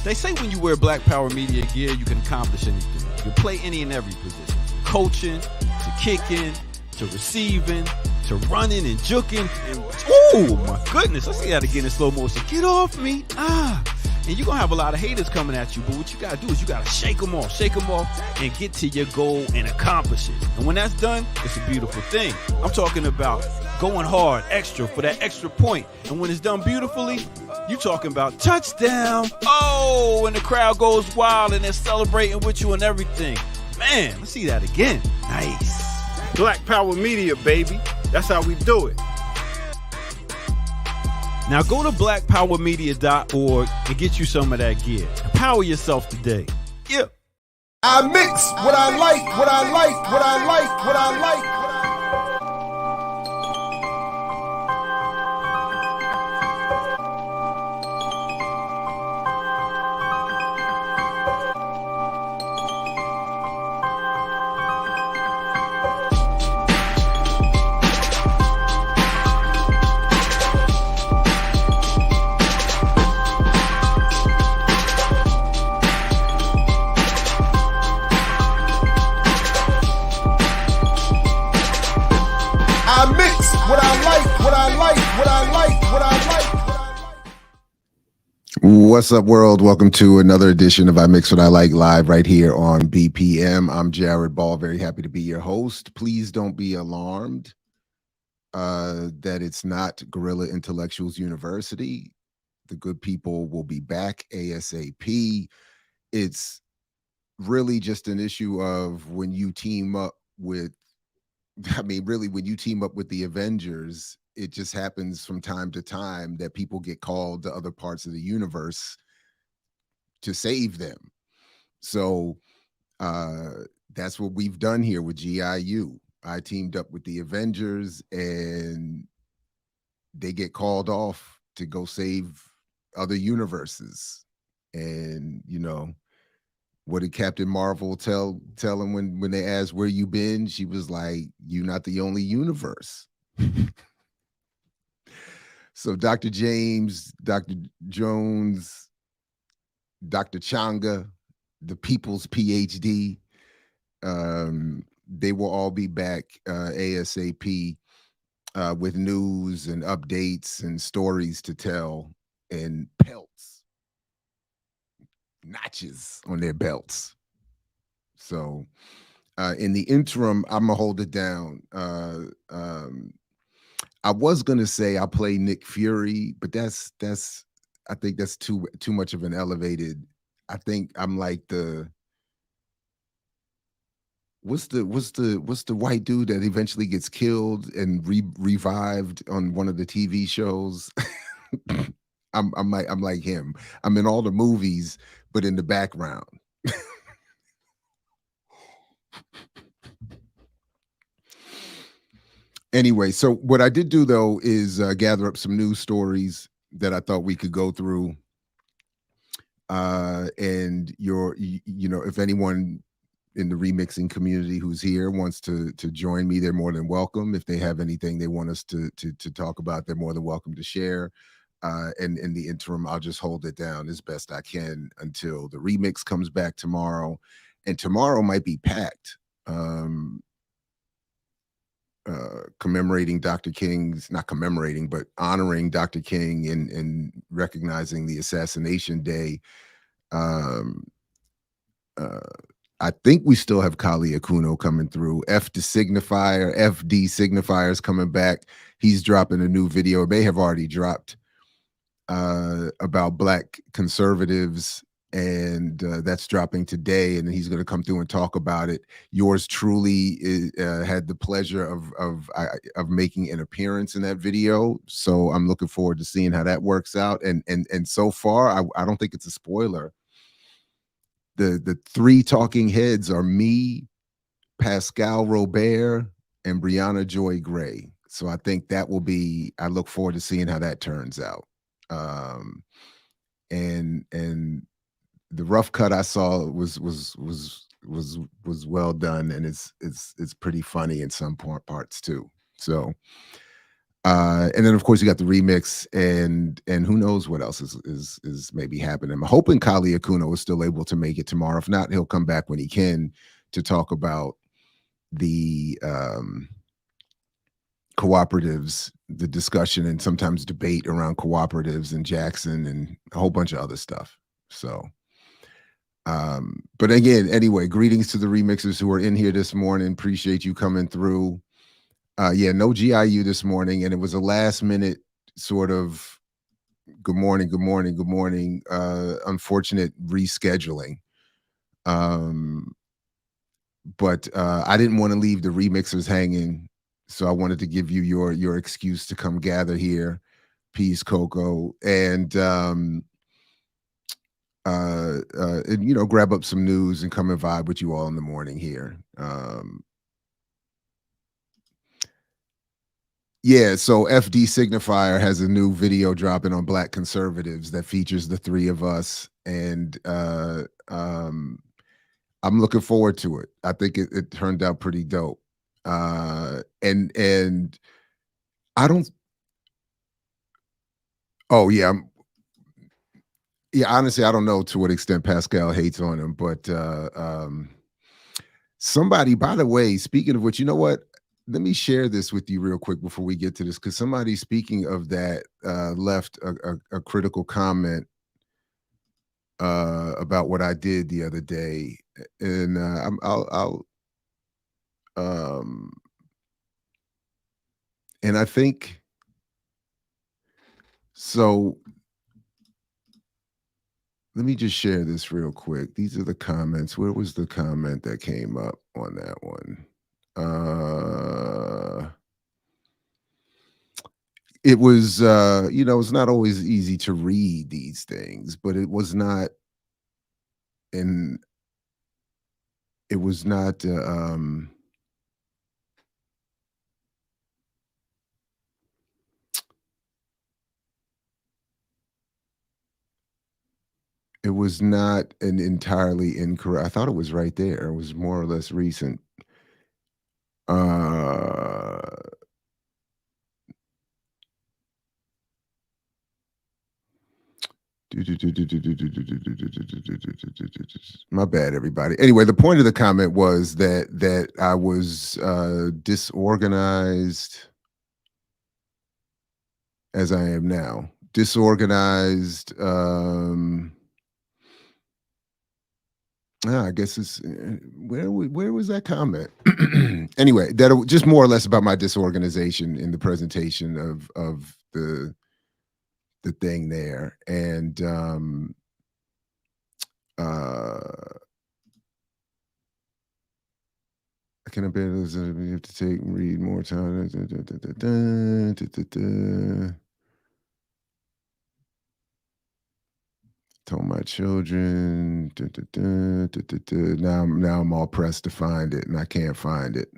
They say when you wear Black Power Media gear, you can accomplish anything. You can play any and every position. Coaching, to kicking, to receiving, to running and juking. And, oh my goodness, let's see that again in slow motion. Get off me. And you're going to have a lot of haters coming at you, but what you got to do is you got to shake them off, and get to your goal and accomplish it. And when that's done, it's a beautiful thing. I'm talking about going hard, extra, for that extra point. And when it's done beautifully, you talking about touchdown. Oh, and the crowd goes wild and they're celebrating with you and everything. Man, let's see that again. Nice. Black Power Media, baby. That's how we do it. Now go to blackpowermedia.org and get you some of that gear. Empower yourself today. Yeah. I mix what I like, what I like, what I like, what I like. What's up, world? Welcome to another edition of I Mix What I Like live right here on BPM. I'm Jared Ball, very happy to be your host. Please don't be alarmed that it's not Guerrilla Intellectuals University. The good people will be back ASAP. It's really just an issue of when you team up with, when you team up with the Avengers, it just happens from time to time that people get called to other parts of the universe to save them. So that's what we've done here with GIU. I teamed up with the Avengers and they get called off to go save other universes. And, you know, what did Captain Marvel tell him when they asked where you been? She was like, "You're not the only universe." So Dr. James, Dr. Jones, Dr. Changa, the people's PhD, they will all be back ASAP with news and updates and stories to tell and pelts, notches on their belts. So in the interim, I'm going to hold it down. I was gonna say I'll play Nick Fury, but that's I think that's too much of an elevated. I think I'm like what's the white dude that eventually gets killed and revived on one of the TV shows? I'm like him. I'm in all the movies, but in the background. Anyway, so what I did do, though, is gather up some news stories that I thought we could go through. And if anyone in the remixing community who's here wants to join me, they're more than welcome. If they have anything they want us to talk about, they're more than welcome to share. And in the interim, I'll just hold it down as best I can until the remix comes back tomorrow. And tomorrow might be packed. Commemorating Dr. King's, not commemorating, but honoring Dr. King and recognizing the assassination day. I think we still have Kali Akuno coming through. FD Signifier is coming back. He's dropping a new video. It may have already dropped about Black conservatives, and that's dropping today. And he's going to come through and talk about it. Yours truly had the pleasure of making an appearance in that video, so I'm looking forward to seeing how that works out. And so far, I don't think it's a spoiler. The three talking heads are me, Pascal Robert, and Brianna Joy Gray. So I think that will be, I look forward to seeing how that turns out. And the rough cut I saw was well done, and it's pretty funny in some parts too. So and then of course you got the remix, and who knows what else is maybe happening. I'm hoping Kali Akuno is still able to make it tomorrow. If not, he'll come back when he can to talk about the cooperatives, the discussion and sometimes debate around cooperatives and Jackson and a whole bunch of other stuff. So but again, anyway, greetings to the remixers who are in here this morning. Appreciate you coming through. Yeah, no GIU this morning, and it was a last minute sort of good morning, unfortunate rescheduling. But I didn't want to leave the remixers hanging, so I wanted to give you your excuse to come gather here. Peace, Coco, and you know, grab up some news and come and vibe with you all in the morning here. Yeah, so FD Signifier has a new video dropping on Black conservatives that features the three of us, and I'm looking forward to it. I think it turned out pretty dope. And I don't. Oh yeah, honestly, I don't know to what extent Pascal hates on him, but somebody, by the way, speaking of which, you know what? Let me share this with you real quick before we get to this, because somebody, speaking of that, left a critical comment about what I did the other day, and and I think so. Let me just share this real quick. These are the comments. Where was the comment that came up on that one? It was, you know, it's not always easy to read these things, but it was not, and it was not, it was not an entirely incorrect. I thought it was right there. It was more or less recent. My bad, everybody. Anyway, the point of the comment was that I was disorganized as I am now. Disorganized. I guess it's where was that comment? Anyway, that just more or less about my disorganization in the presentation of the thing there, and I can bet we have to read more time. Told my children. Now I'm all pressed to find it, and I can't find it.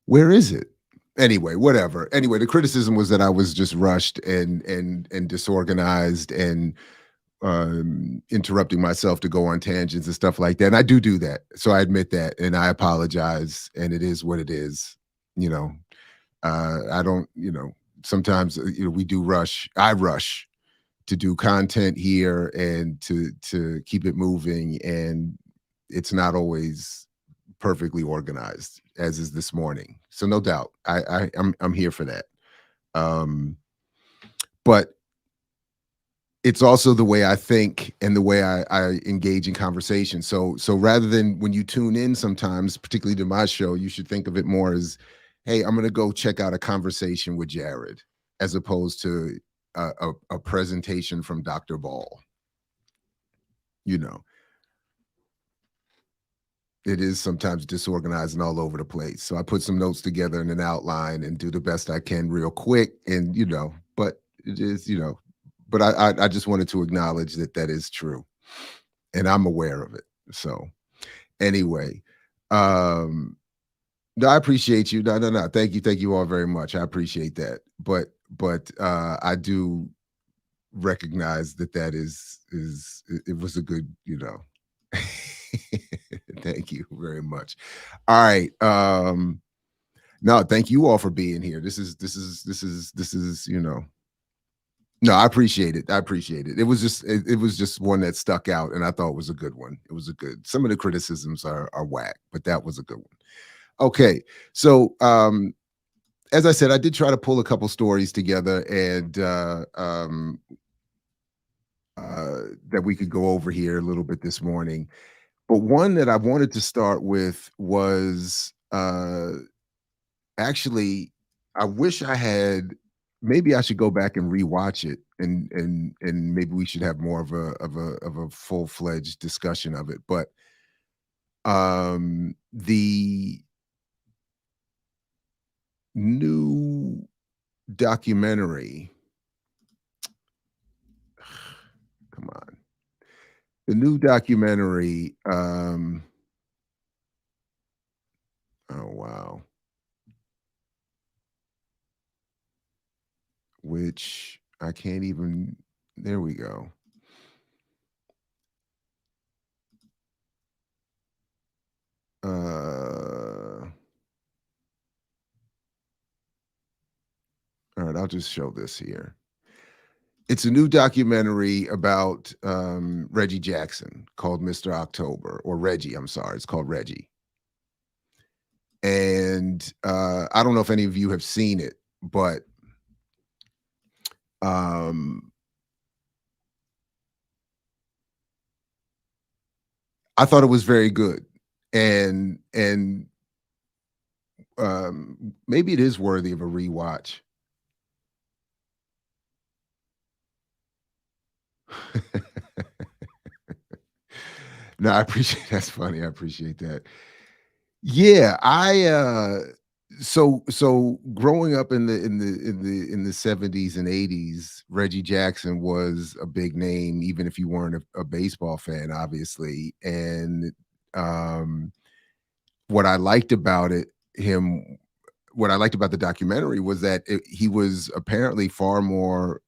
Where is it? Anyway, whatever. Anyway, the criticism was that I was just rushed and disorganized and interrupting myself to go on tangents and stuff like that. And I do that. So I admit that, and I apologize, and it is what it is. You know, I don't, you know, sometimes, you know, we do rush. I rush to do content here and to keep it moving, and it's not always perfectly organized, as is this morning. So no doubt, I'm here for that. But it's also the way I think and the way I engage in conversation. So rather than when you tune in sometimes, particularly to my show, you should think of it more as, hey, I'm going to go check out a conversation with Jared, as opposed to a presentation from Dr. Ball. You know, it is sometimes disorganized and all over the place. So I put some notes together in an outline and do the best I can real quick. And, but it is, but I just wanted to acknowledge that is true. And I'm aware of it. So anyway, no, I appreciate you. No. Thank you all very much. I appreciate that. But I do recognize that it was a good, Thank you very much. All right. No, thank you all for being here. This is, no, I appreciate it. It was just one that stuck out, and I thought it was a good one. Some of the criticisms are whack, but that was a good one. Okay. So, as I said, I did try to pull a couple stories together and, that we could go over here a little bit this morning. But one that I wanted to start with was, actually, I wish I had. Maybe I should go back and rewatch it, and maybe we should have more of a full-fledged discussion of it. But the new documentary, come on, the new documentary. Oh wow. Which I can't even, there we go. All right, I'll just show this here. It's a new documentary about ReggieJackson called Mr. October, or Reggie, I'm sorry, it's called Reggie. And I don't know if any of you have seen it, but I thought it was very good, and maybe it is worthy of a rewatch. No, I appreciate that's funny. I appreciate that. Yeah, so growing up in the 70s and 80s, ReggieJackson was a big name, even if you weren't a baseball fan, obviously. And what I liked about what I liked about the documentary was that he was apparently far more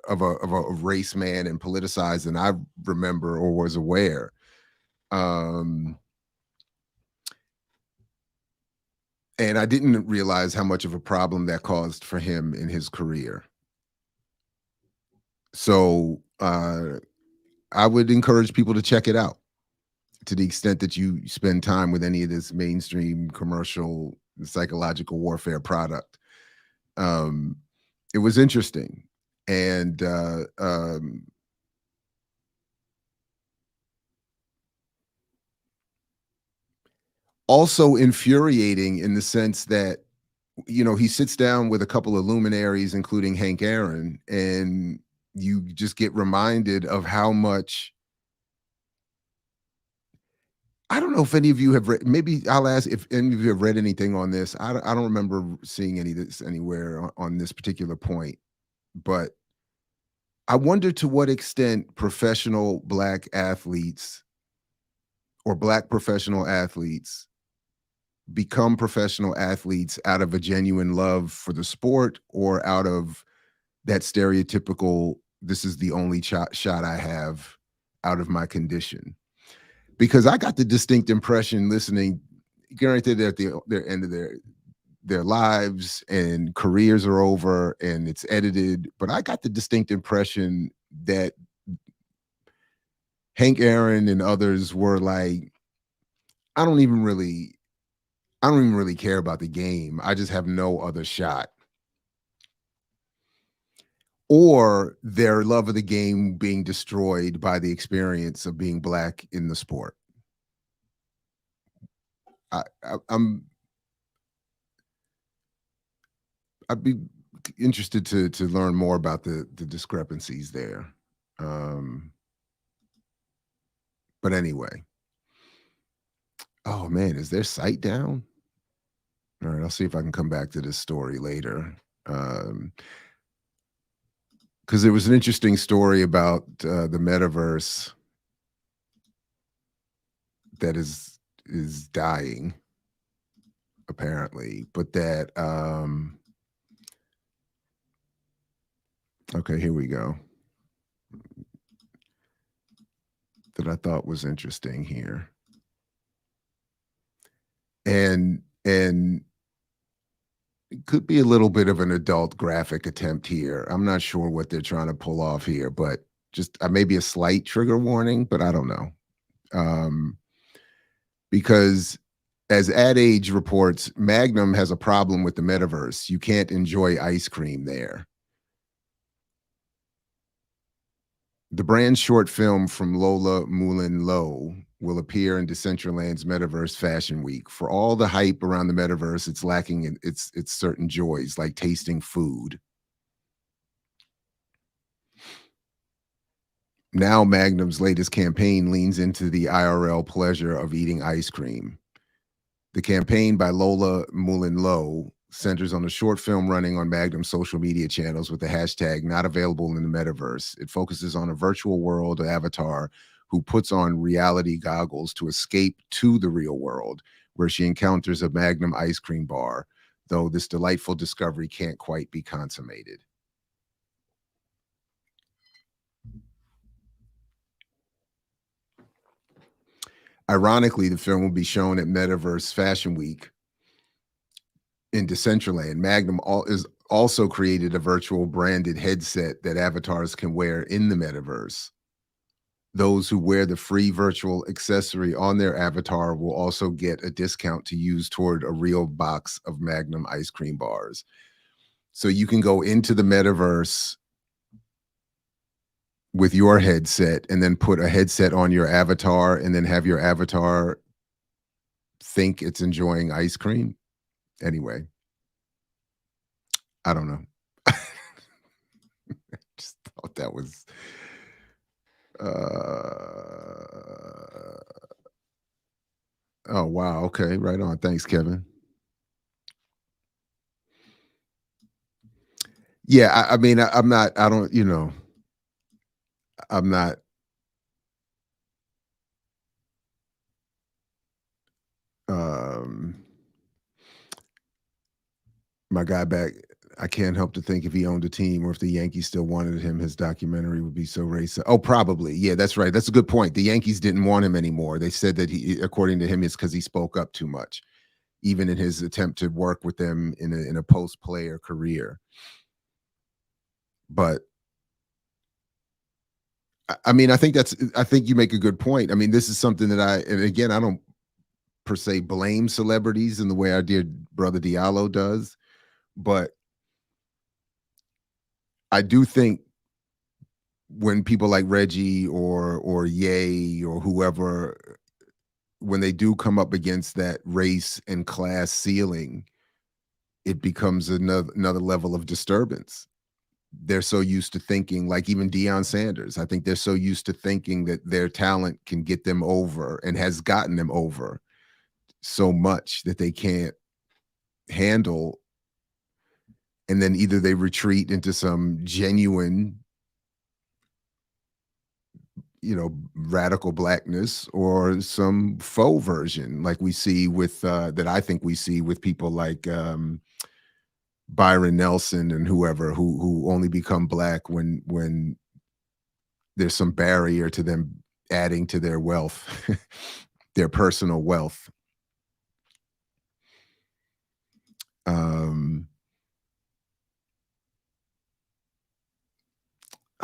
of a race man and politicized than I remember or was aware. And I didn't realize how much of a problem that caused for him in his career. So I would encourage people to check it out, to the extent that you spend time with any of this mainstream commercial psychological warfare product. It was interesting. And also infuriating in the sense that, he sits down with a couple of luminaries, including Hank Aaron, and you just get reminded of how much. I don't know if any of you have read, maybe I'll ask if any of you have read anything on this. I don't remember seeing any of this anywhere on this particular point, but I wonder to what extent professional Black athletes or Black professional athletes become professional athletes out of a genuine love for the sport, or out of that stereotypical, this is the only shot I have out of my condition. Because I got the distinct impression listening, guaranteed they're at their end of their lives and careers are over and it's edited, but I got the distinct impression that Hank Aaron and others were like, I don't even really care about the game. I just have no other shot. or their love of the game being destroyed by the experience of being black in the sport. I'd be interested to learn more about the discrepancies there. But anyway. Oh man, is their site down? All right, I'll see if I can come back to this story later. Because there was an interesting story about the metaverse that is dying, apparently, but that okay, here we go. That I thought was interesting here. And it could be a little bit of an adult graphic attempt here. I'm not sure what they're trying to pull off here, but just maybe a slight trigger warning, but I don't know. Because as Ad Age reports, Magnum has a problem with the metaverse. You can't enjoy ice cream there. The brand's short film from Lola Moulin Low will appear in Decentraland's Metaverse Fashion Week. For all the hype around the metaverse, it's lacking in its certain joys, like tasting food. Now Magnum's latest campaign leans into the IRL pleasure of eating ice cream. The campaign by Lola Moulin Low centers on a short film running on Magnum's social media channels with the hashtag not available in the metaverse. It focuses on a virtual world avatar who puts on reality goggles to escape to the real world, where she encounters a Magnum ice cream bar, though this delightful discovery can't quite be consummated. Ironically, the film will be shown at Metaverse Fashion Week in Decentraland. Magnum is also created a virtual branded headset that avatars can wear in the metaverse. Those who wear the free virtual accessory on their avatar will also get a discount to use toward a real box of Magnum ice cream bars. So you can go into the metaverse with your headset and then put a headset on your avatar and then have your avatar think it's enjoying ice cream. Anyway, I don't know. I just thought that was oh wow, okay, right on. Thanks, Kevin. Yeah, I mean, I'm not, I don't, you know, I'm not my guy back, I can't help to think if he owned a team or if the Yankees still wanted him, his documentary would be so racist. Oh, probably. Yeah, that's right. That's a good point. The Yankees didn't want him anymore. They said that he, according to him, it's because he spoke up too much, even in his attempt to work with them in a post-player career. But I mean, I think you make a good point. I mean, this is something that and again, I don't per se blame celebrities in the way our dear brother Diallo does, but I do think when people like Reggie or Ye or whoever, when they do come up against that race and class ceiling, it becomes another level of disturbance. They're so used to thinking, like even Deion Sanders, I think they're so used to thinking that their talent can get them over and has gotten them over so much that they can't handle. And then either they retreat into some genuine, you know, radical blackness or some faux version like we see with that I think we see with people like Byron Nelson and whoever who only become black when there's some barrier to them adding to their wealth, their personal wealth.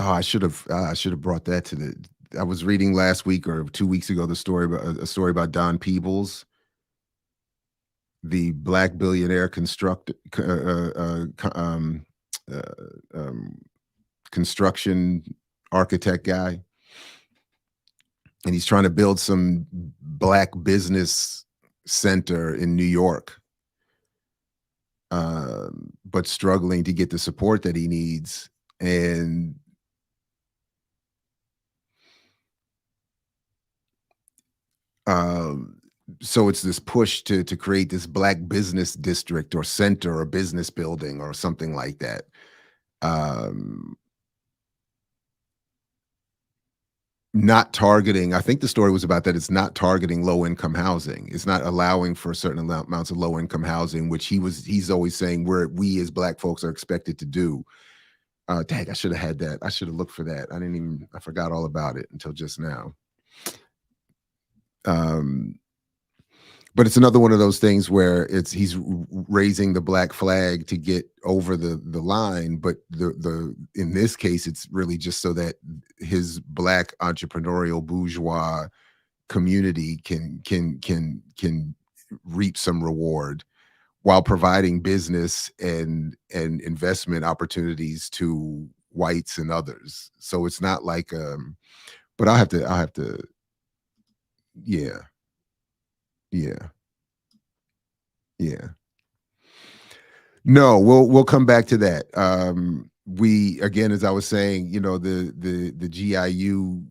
Oh, I should have brought that to the. I was reading last week or 2 weeks ago a story about Don Peebles, the black billionaire construction architect guy, and he's trying to build some Black business center in New York, but struggling to get the support that he needs. And so it's this push to create this Black business district or center or business building or something like that. Not targeting, I think the story was about that. It's not targeting low-income housing. It's not allowing for certain amounts of low-income housing, which he's always saying we as Black folks are expected to do. Dang, I should have had that. I should have looked for that. I forgot all about it until just now. But it's another one of those things where he's raising the Black flag to get over the line, but in this case, it's really just so that his Black entrepreneurial bourgeois community can reap some reward while providing business and investment opportunities to whites and others. So it's not like but I'll have to yeah. No, we'll come back to that. We, again, as I was saying, the GIU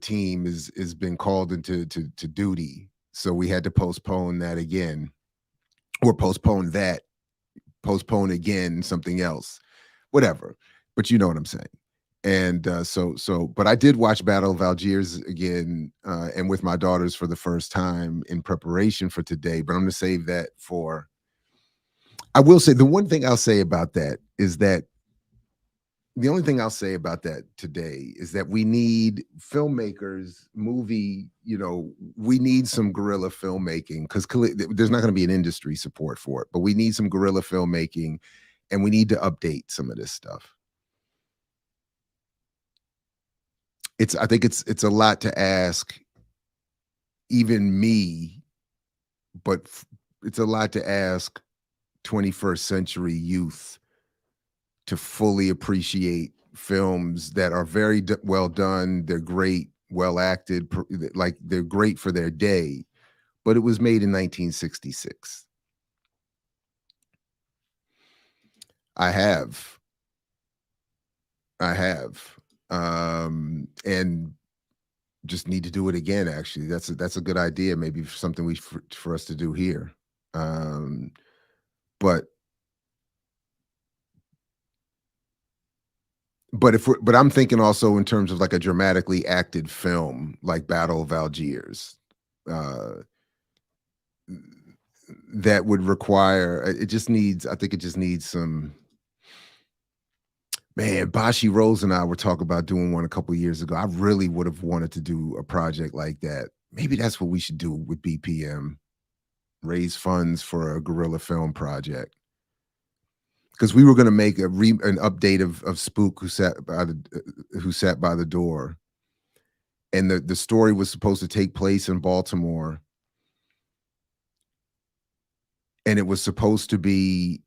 team has been called into duty, so we had to postpone that again, or postpone again something else, whatever. But you know what I'm saying. And but I did watch Battle of Algiers again, and with my daughters for the first time in preparation for today. But I'm going to save that for. I will say the one thing I'll say about that is that the only thing I'll say about that today is that we need filmmakers, we need some guerrilla filmmaking, because there's not going to be an industry support for it, but we need some guerrilla filmmaking, and we need to update some of this stuff. I think it's a lot to ask, even me, but it's a lot to ask 21st century youth to fully appreciate films that are very well done. They're great, well acted, like they're great for their day, but it was made in 1966. I have. And just need to do it again. Actually, that's a good idea. Maybe something for us to do here. But I'm thinking also in terms of like a dramatically acted film like Battle of Algiers, that would require. I think it just needs some. Man, Bashi Rose and I were talking about doing one a couple of years ago. I really would have wanted to do a project like that. Maybe that's what we should do with BPM. Raise funds for a guerrilla film project. Because we were going to make an update of Spook, who sat by the door. And the story was supposed to take place in Baltimore. And it was supposed to be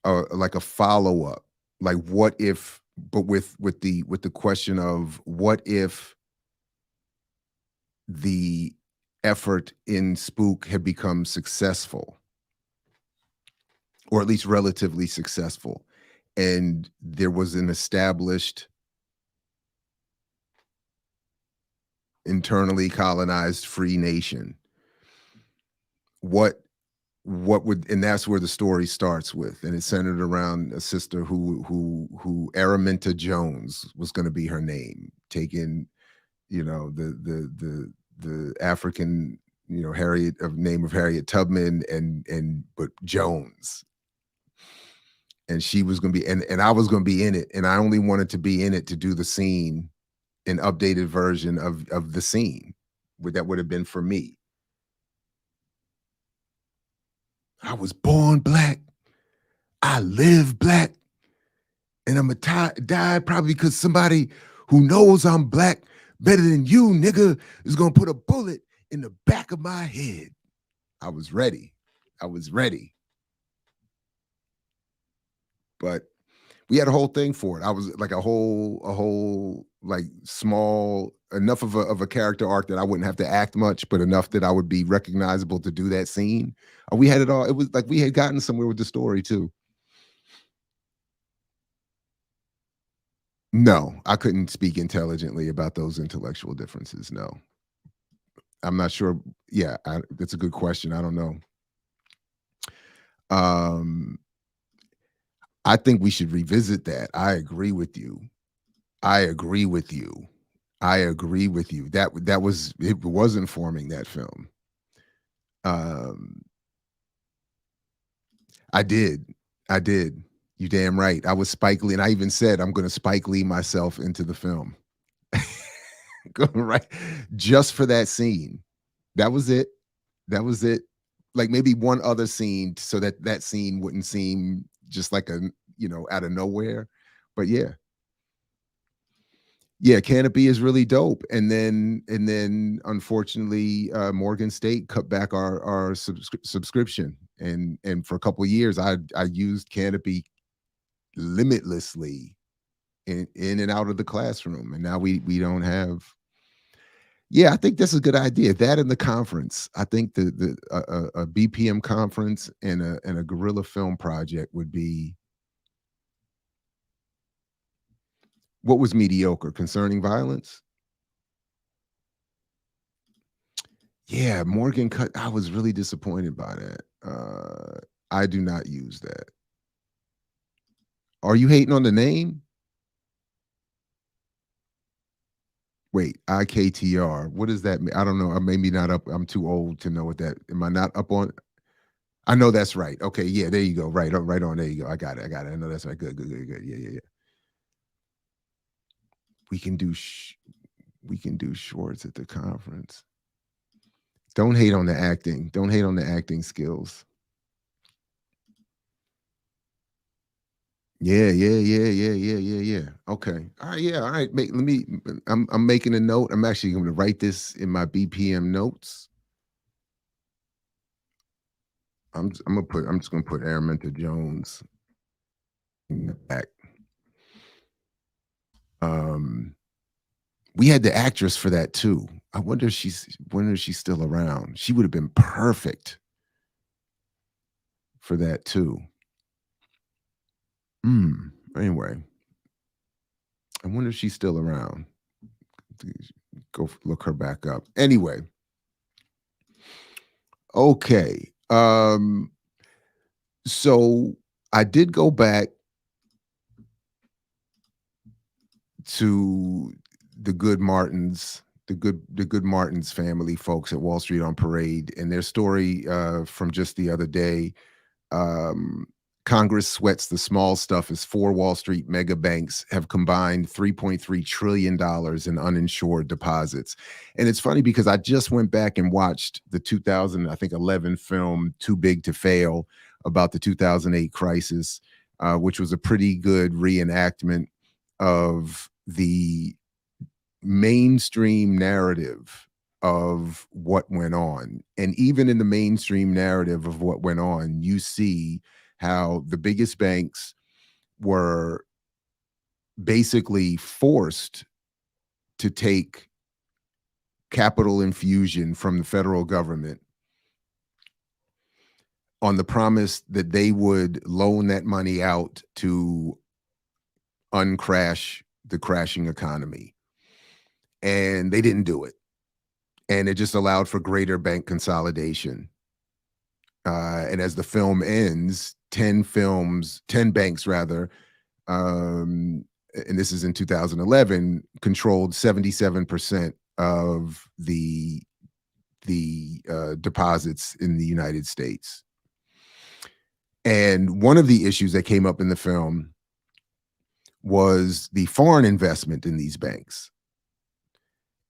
like a follow-up. Like, what if, but with the question of what if the effort in Spook had become successful, or at least relatively successful, and there was an established internally colonized free nation. What would, and that's where the story starts with, and it's centered around a sister who Araminta Jones was going to be her name, taking, the African, name of Harriet Tubman, but Jones, and she was going to be, and I was going to be in it, and I only wanted to be in it to do the scene, an updated version of the scene that would have been for me. I was born Black, I live Black, and I'm gonna die probably because somebody who knows I'm Black better than you, nigga, is gonna put a bullet in the back of my head. I was ready. But We had a whole thing for it. I was like a whole like small enough of a character arc that I wouldn't have to act much, but enough that I would be recognizable to do that scene. We had it all. It was like we had gotten somewhere with the story too. No, I couldn't speak intelligently about those intellectual differences. No, I'm not sure. Yeah, that's a good question. I don't know. I think we should revisit that. I agree with you. I agree with you. I agree with you. That was it was informing that film. I did. I did. You damn right. I was Spike Lee, and I even said I'm going to Spike Lee myself into the film. Right, just for that scene. That was it. That was it. Like maybe one other scene, so that that scene wouldn't seem just like a out of nowhere. But yeah. Yeah, Canopy is really dope, and then unfortunately, Morgan State cut back our subscription, and for a couple of years, I used Canopy limitlessly in and out of the classroom, and now we don't have. Yeah, I think that's a good idea. That and the conference, I think a BPM conference and a guerrilla film project would be. What was mediocre concerning violence? Yeah, Morgan cut. I was really disappointed by that. I do not use that. Are you hating on the name? Wait, IKTR. What does that mean? I don't know. I maybe not up. I'm too old to know what that. Am I not up on? I know that's right. Okay, yeah, there you go. Right, right on. There you go. I got it. I got it. I know that's right. Good, good, good, good. Yeah, yeah, yeah. We can do. We can do shorts at the conference. Don't hate on the acting. Don't hate on the acting skills. Yeah, yeah, yeah, yeah, yeah, yeah, yeah. Okay. All right, yeah. All right. Let me I'm making a note. I'm actually going to write this in my BPM notes. I'm just gonna put Araminta Jones in the back. We had the actress for that too. I wonder if she's still around. She would have been perfect for that too. Anyway, I wonder if she's still around. Go look her back up. Anyway. Okay. So I did go back to the good Martins, the good Martins family folks at Wall Street on Parade, and their story from just the other day. Congress sweats the small stuff as 4 Wall Street mega banks have combined $3.3 trillion in uninsured deposits. And it's funny because I just went back and watched the 2011 film Too Big to Fail about the 2008 crisis, which was a pretty good reenactment of the mainstream narrative of what went on. And even in the mainstream narrative of what went on, you see how the biggest banks were basically forced to take capital infusion from the federal government on the promise that they would loan that money out to uncrash the crashing economy. And they didn't do it. And it just allowed for greater bank consolidation. And as the film ends, 10 banks rather, and this is in 2011, controlled 77% of the deposits in the United States. And one of the issues that came up in the film was the foreign investment in these banks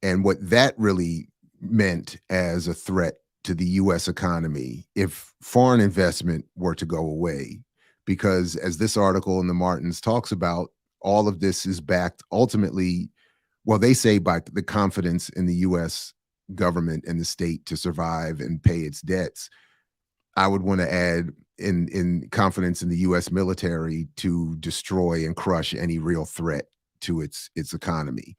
and what that really meant as a threat to the U.S. economy if foreign investment were to go away. Because as this article in the Martins talks about, all of this is backed ultimately, well, they say by the confidence in the U.S. government and the state to survive and pay its debts. I would want to add in confidence in the U.S. military to destroy and crush any real threat to its economy.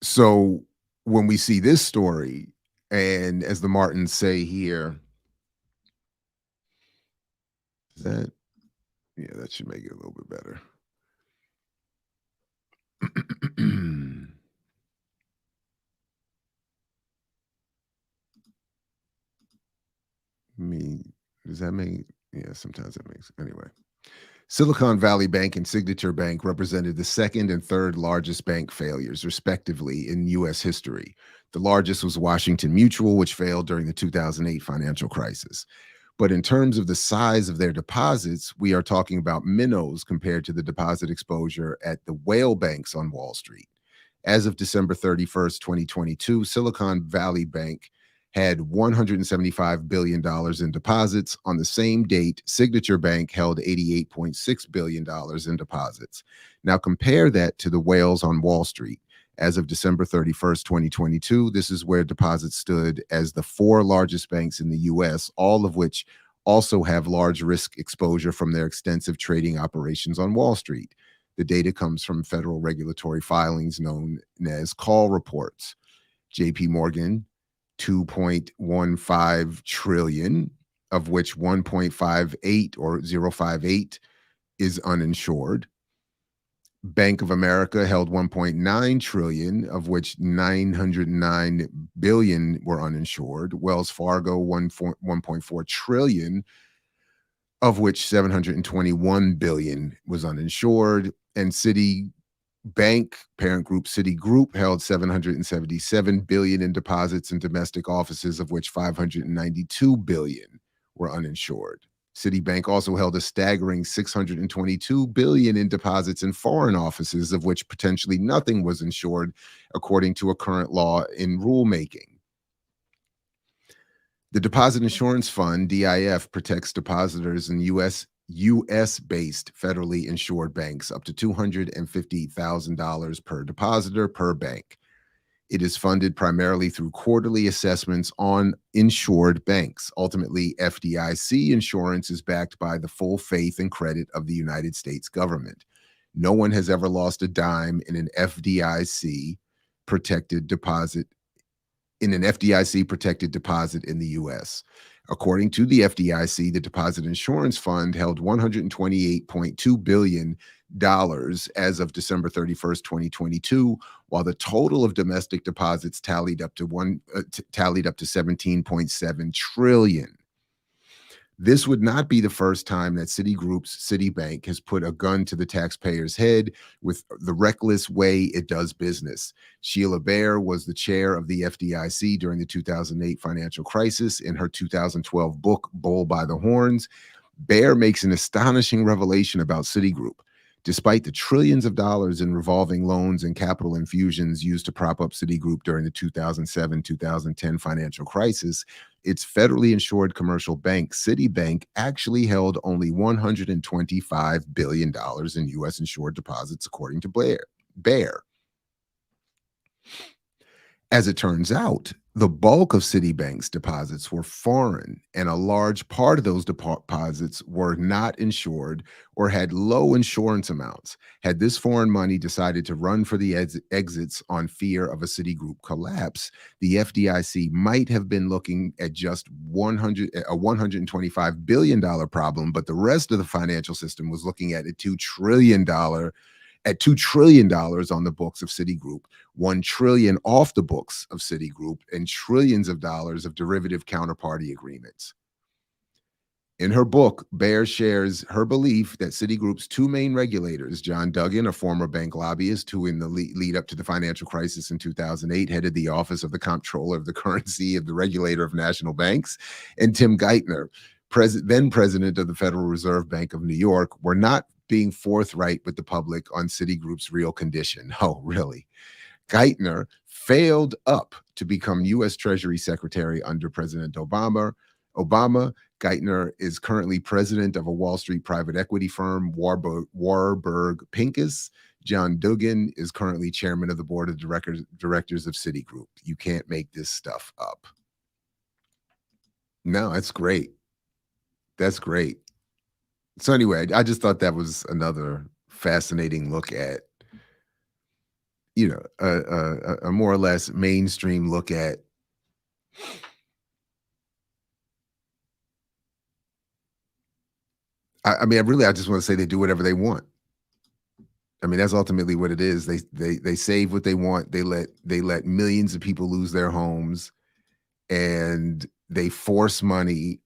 So when we see this story, and as the Martins say here, that should make it a little bit better. I mean, does that make, yeah, sometimes it makes, anyway. Silicon Valley Bank and Signature Bank represented the second and third largest bank failures, respectively, in U.S. history. The largest was Washington Mutual, which failed during the 2008 financial crisis. But in terms of the size of their deposits, we are talking about minnows compared to the deposit exposure at the whale banks on Wall Street. As of December 31st, 2022, Silicon Valley Bank had $175 billion in deposits. On the same date, Signature Bank held $88.6 billion in deposits. Now compare that to the whales on Wall Street. As of December 31st, 2022, this is where deposits stood as the four largest banks in the U.S., all of which also have large risk exposure from their extensive trading operations on Wall Street. The data comes from federal regulatory filings known as call reports. JP Morgan, 2.15 trillion, of which 1.58 or 0.58 is uninsured. Bank of America held 1.9 trillion, of which 909 billion were uninsured. Wells Fargo, 1.4 trillion, of which 721 billion was uninsured. And Citibank, parent group Citigroup, held 777 billion in deposits in domestic offices, of which 592 billion were uninsured. Citibank also held a staggering 622 billion in deposits in foreign offices, of which potentially nothing was insured, according to a current law in rulemaking. The Deposit Insurance Fund, DIF, protects depositors in U.S.-based federally insured banks up to $250,000 per depositor per bank. It is funded primarily through quarterly assessments on insured banks. Ultimately, FDIC insurance is backed by the full faith and credit of the United States government. No one has ever lost a dime in an FDIC protected deposit in the U.S. According to the FDIC, the Deposit Insurance Fund held $128.2 billion as of December 31st, 2022, while the total of domestic deposits tallied up to 17.7 trillion. This would not be the first time that Citigroup's Citibank has put a gun to the taxpayer's head with the reckless way it does business. Sheila Bair was the chair of the FDIC during the 2008 financial crisis. In her 2012 book, Bull by the Horns, Bair makes an astonishing revelation about Citigroup. Despite the trillions of dollars in revolving loans and capital infusions used to prop up Citigroup during the 2007-2010 financial crisis, its federally insured commercial bank, Citibank, actually held only $125 billion in U.S. insured deposits, according to Bair. As it turns out, the bulk of Citibank's deposits were foreign, and a large part of those deposits were not insured or had low insurance amounts. Had this foreign money decided to run for the exits on fear of a Citigroup collapse, the FDIC might have been looking at just a $125 billion problem, but the rest of the financial system was looking at $2 trillion on the books of Citigroup, $1 trillion off the books of Citigroup, and trillions of dollars of derivative counterparty agreements. In her book, Bair shares her belief that Citigroup's two main regulators, John Duggan, a former bank lobbyist who in the lead up to the financial crisis in 2008 headed the Office of the Comptroller of the Currency of the Regulator of National Banks, and Tim Geithner, then president of the Federal Reserve Bank of New York, were not being forthright with the public on Citigroup's real condition. Oh, really? Geithner failed up to become U.S. Treasury Secretary under President Obama. Geithner is currently president of a Wall Street private equity firm, Warburg Pincus. John Duggan is currently chairman of the board of directors of Citigroup. You can't make this stuff up. No, that's great. That's great. So anyway, I just thought that was another fascinating look at, you know, a more or less mainstream look at I mean, I just want to say they do whatever they want. I mean, that's ultimately what it is. They save what they want. They let millions of people lose their homes, and they force money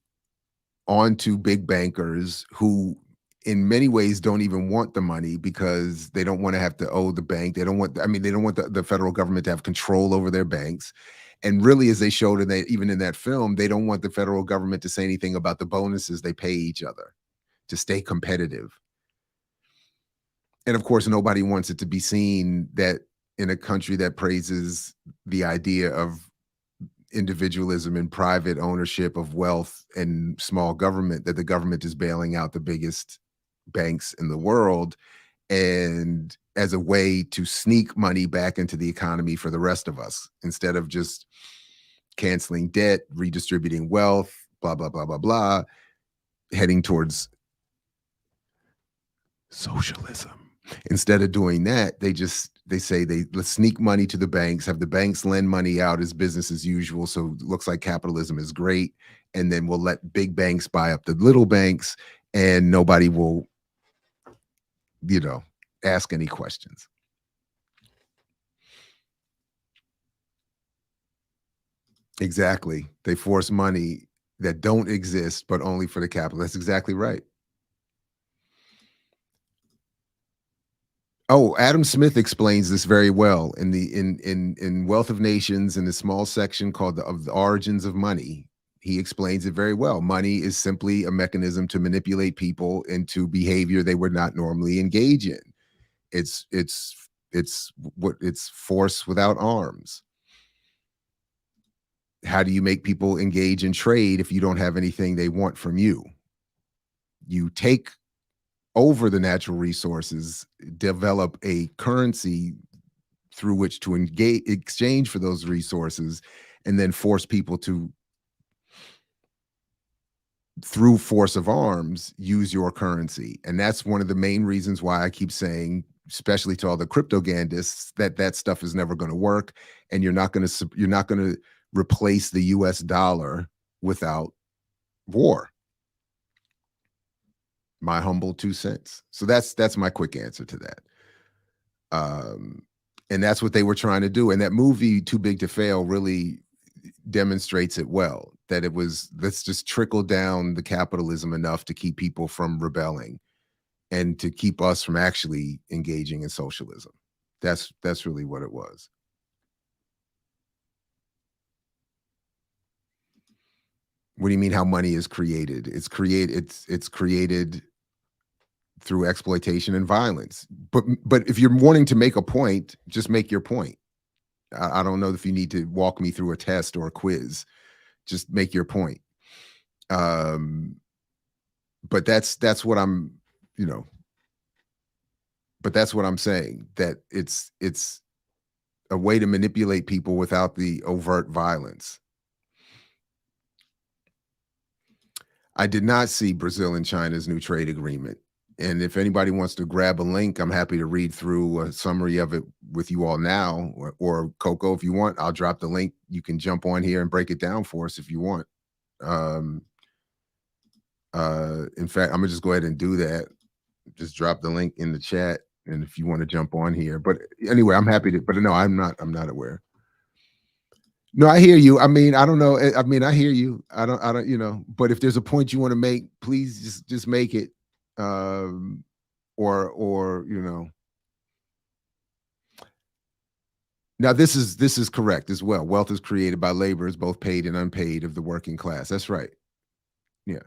onto big bankers who in many ways don't even want the money because they don't want to have to owe the bank. They don't want the federal government to have control over their banks. And really, as they showed even in that film, they don't want the federal government to say anything about the bonuses they pay each other to stay competitive. And of course, nobody wants it to be seen that in a country that praises the idea of individualism and private ownership of wealth and small government, that the government is bailing out the biggest banks in the world and as a way to sneak money back into the economy for the rest of us, instead of just canceling debt, redistributing wealth, blah, blah, blah, blah, blah, heading towards socialism. Instead of doing that, they say let's sneak money to the banks, have the banks lend money out as business as usual. So it looks like capitalism is great. And then we'll let big banks buy up the little banks and nobody will, you know, ask any questions. Exactly. They force money that don't exist, but only for the capital. That's exactly right. Oh, Adam Smith explains this very well in Wealth of Nations, in the small section called of the Origins of Money. He explains it very well. Money is simply a mechanism to manipulate people into behavior they would not normally engage in. It's force without arms. How do you make people engage in trade if you don't have anything they want from you? You take over the natural resources, develop a currency through which to exchange for those resources, and then force people to, through force of arms, use your currency. And that's one of the main reasons why I keep saying, especially to all the cryptogandists, that stuff is never going to work, and you're not going to replace the US dollar without war. My humble 2 cents. So that's my quick answer to that. And that's what they were trying to do. And that movie, Too Big to Fail, really demonstrates it well, that it was, let's just trickle down the capitalism enough to keep people from rebelling and to keep us from actually engaging in socialism. That's really what it was. What do you mean how money is created? It's created through exploitation and violence. But if you're wanting to make a point, just make your point. I don't know if you need to walk me through a test or a quiz. Just make your point. But that's what I'm, you know. But that's what I'm saying, that it's a way to manipulate people without the overt violence. I did not see Brazil and China's new trade agreement. And if anybody wants to grab a link, I'm happy to read through a summary of it with you all now, or Coco, if you want, I'll drop the link. You can jump on here and break it down for us if you want. In fact, I'm gonna just go ahead and do that. Just drop the link in the chat. And if you want to jump on here, but anyway, I'm happy to, but no, I'm not aware. No, I hear you. I mean, I don't know. I mean, I hear you. I don't, you know, but if there's a point you want to make, please just make it. Or, you know, now this is correct as well. Wealth is created by laborers, both paid and unpaid, of the working class. That's right. Yeah.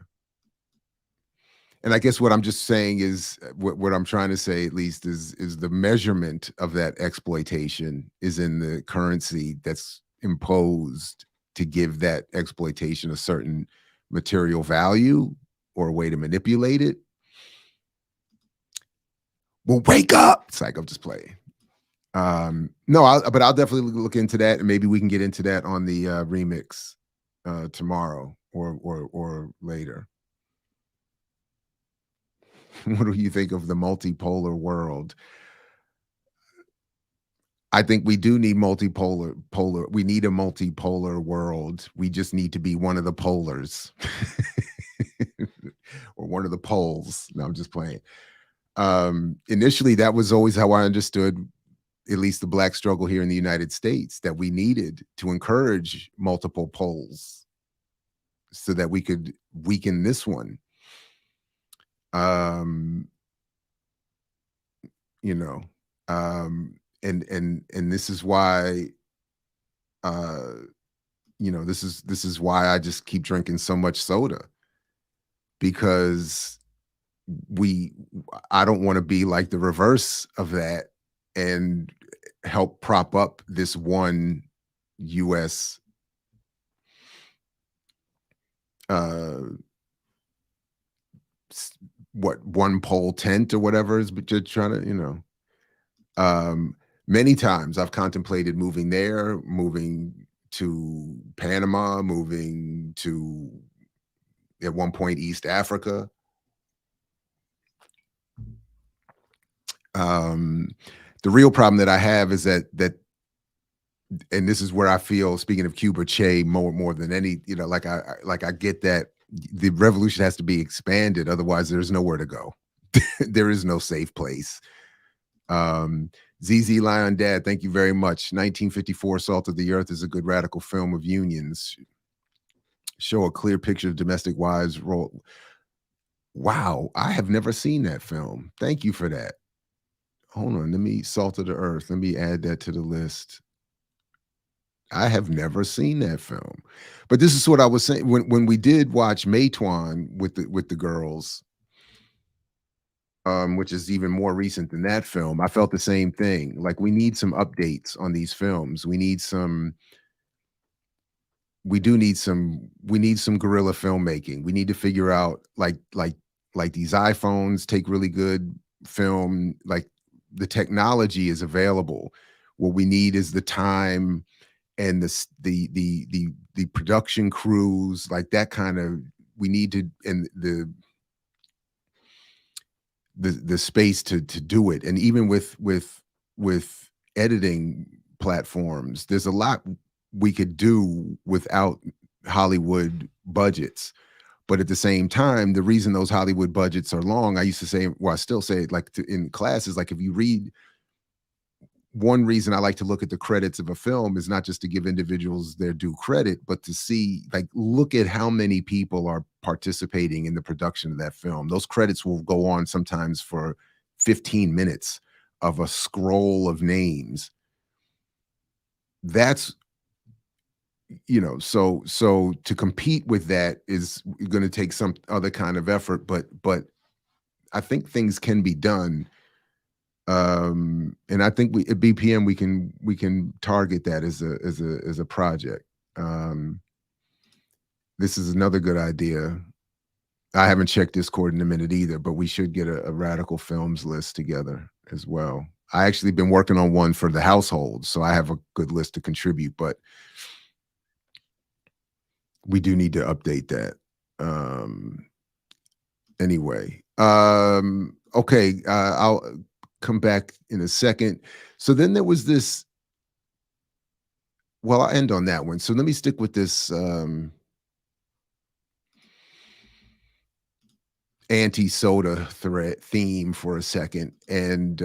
And I guess what I'm just saying is, what I'm trying to say at least is the measurement of that exploitation is in the currency that's imposed to give that exploitation a certain material value or a way to manipulate it. Well, wake up. It's like, I'm just playing. No, but I'll definitely look into that, and maybe we can get into that on the remix tomorrow or later. What do you think of the multipolar world? I think we do need we need a multipolar world. We just need to be one of the polars or one of the poles. No, I'm just playing. Initially, that was always how I understood, at least the Black struggle here in the United States, that we needed to encourage multiple poles so that we could weaken this one. You know, and this is why, you know, this is why I just keep drinking so much soda, because I don't want to be like the reverse of that and help prop up this one US one pole tent or whatever is, but just trying to, you know, many times I've contemplated moving there, moving to Panama, moving to, at one point, East Africa. The real problem that I have is that, and this is where I feel, speaking of Cuba, Che, more than any, you know, like I get that the revolution has to be expanded, otherwise there's nowhere to go. There is no safe place. ZZ Lion Dad, thank you very much. 1954 Salt of the Earth is a good radical film of unions. Show a clear picture of domestic wives' role. Wow, I have never seen that film. Thank you for that. Hold on, let me, Salt of the Earth, let me add that to the list. I have never seen that film. But this is what I was saying when we did watch Maytwan with the girls, which is even more recent than that film. I felt the same thing. Like, we need some updates on these films. We need some guerrilla filmmaking. We need to figure out, like these iPhones take really good film. Like, the technology is available. What we need is the time and the production crews, like that kind of, we need to, and the space to do it. And even with editing platforms, there's a lot we could do without Hollywood budgets. But at the same time, the reason those Hollywood budgets are long, I used to say, well, I still say it, like, in classes, like, if you read, one reason I like to look at the credits of a film is not just to give individuals their due credit, but to see, like, look at how many people are participating in the production of that film. Those credits will go on sometimes for 15 minutes of a scroll of names. That's, you know, so to compete with that is going to take some other kind of effort, but I think things can be done. And I think at BPM we can target that as a project. This is another good idea. I haven't checked Discord in a minute either, but we should get a radical films list together as well. I actually been working on one for the household, so I have a good list to contribute, but we do need to update that. Anyway, okay, I'll come back in a second. So then there was this, well, I'll end on that one. So let me stick with this anti-soda theme for a second. And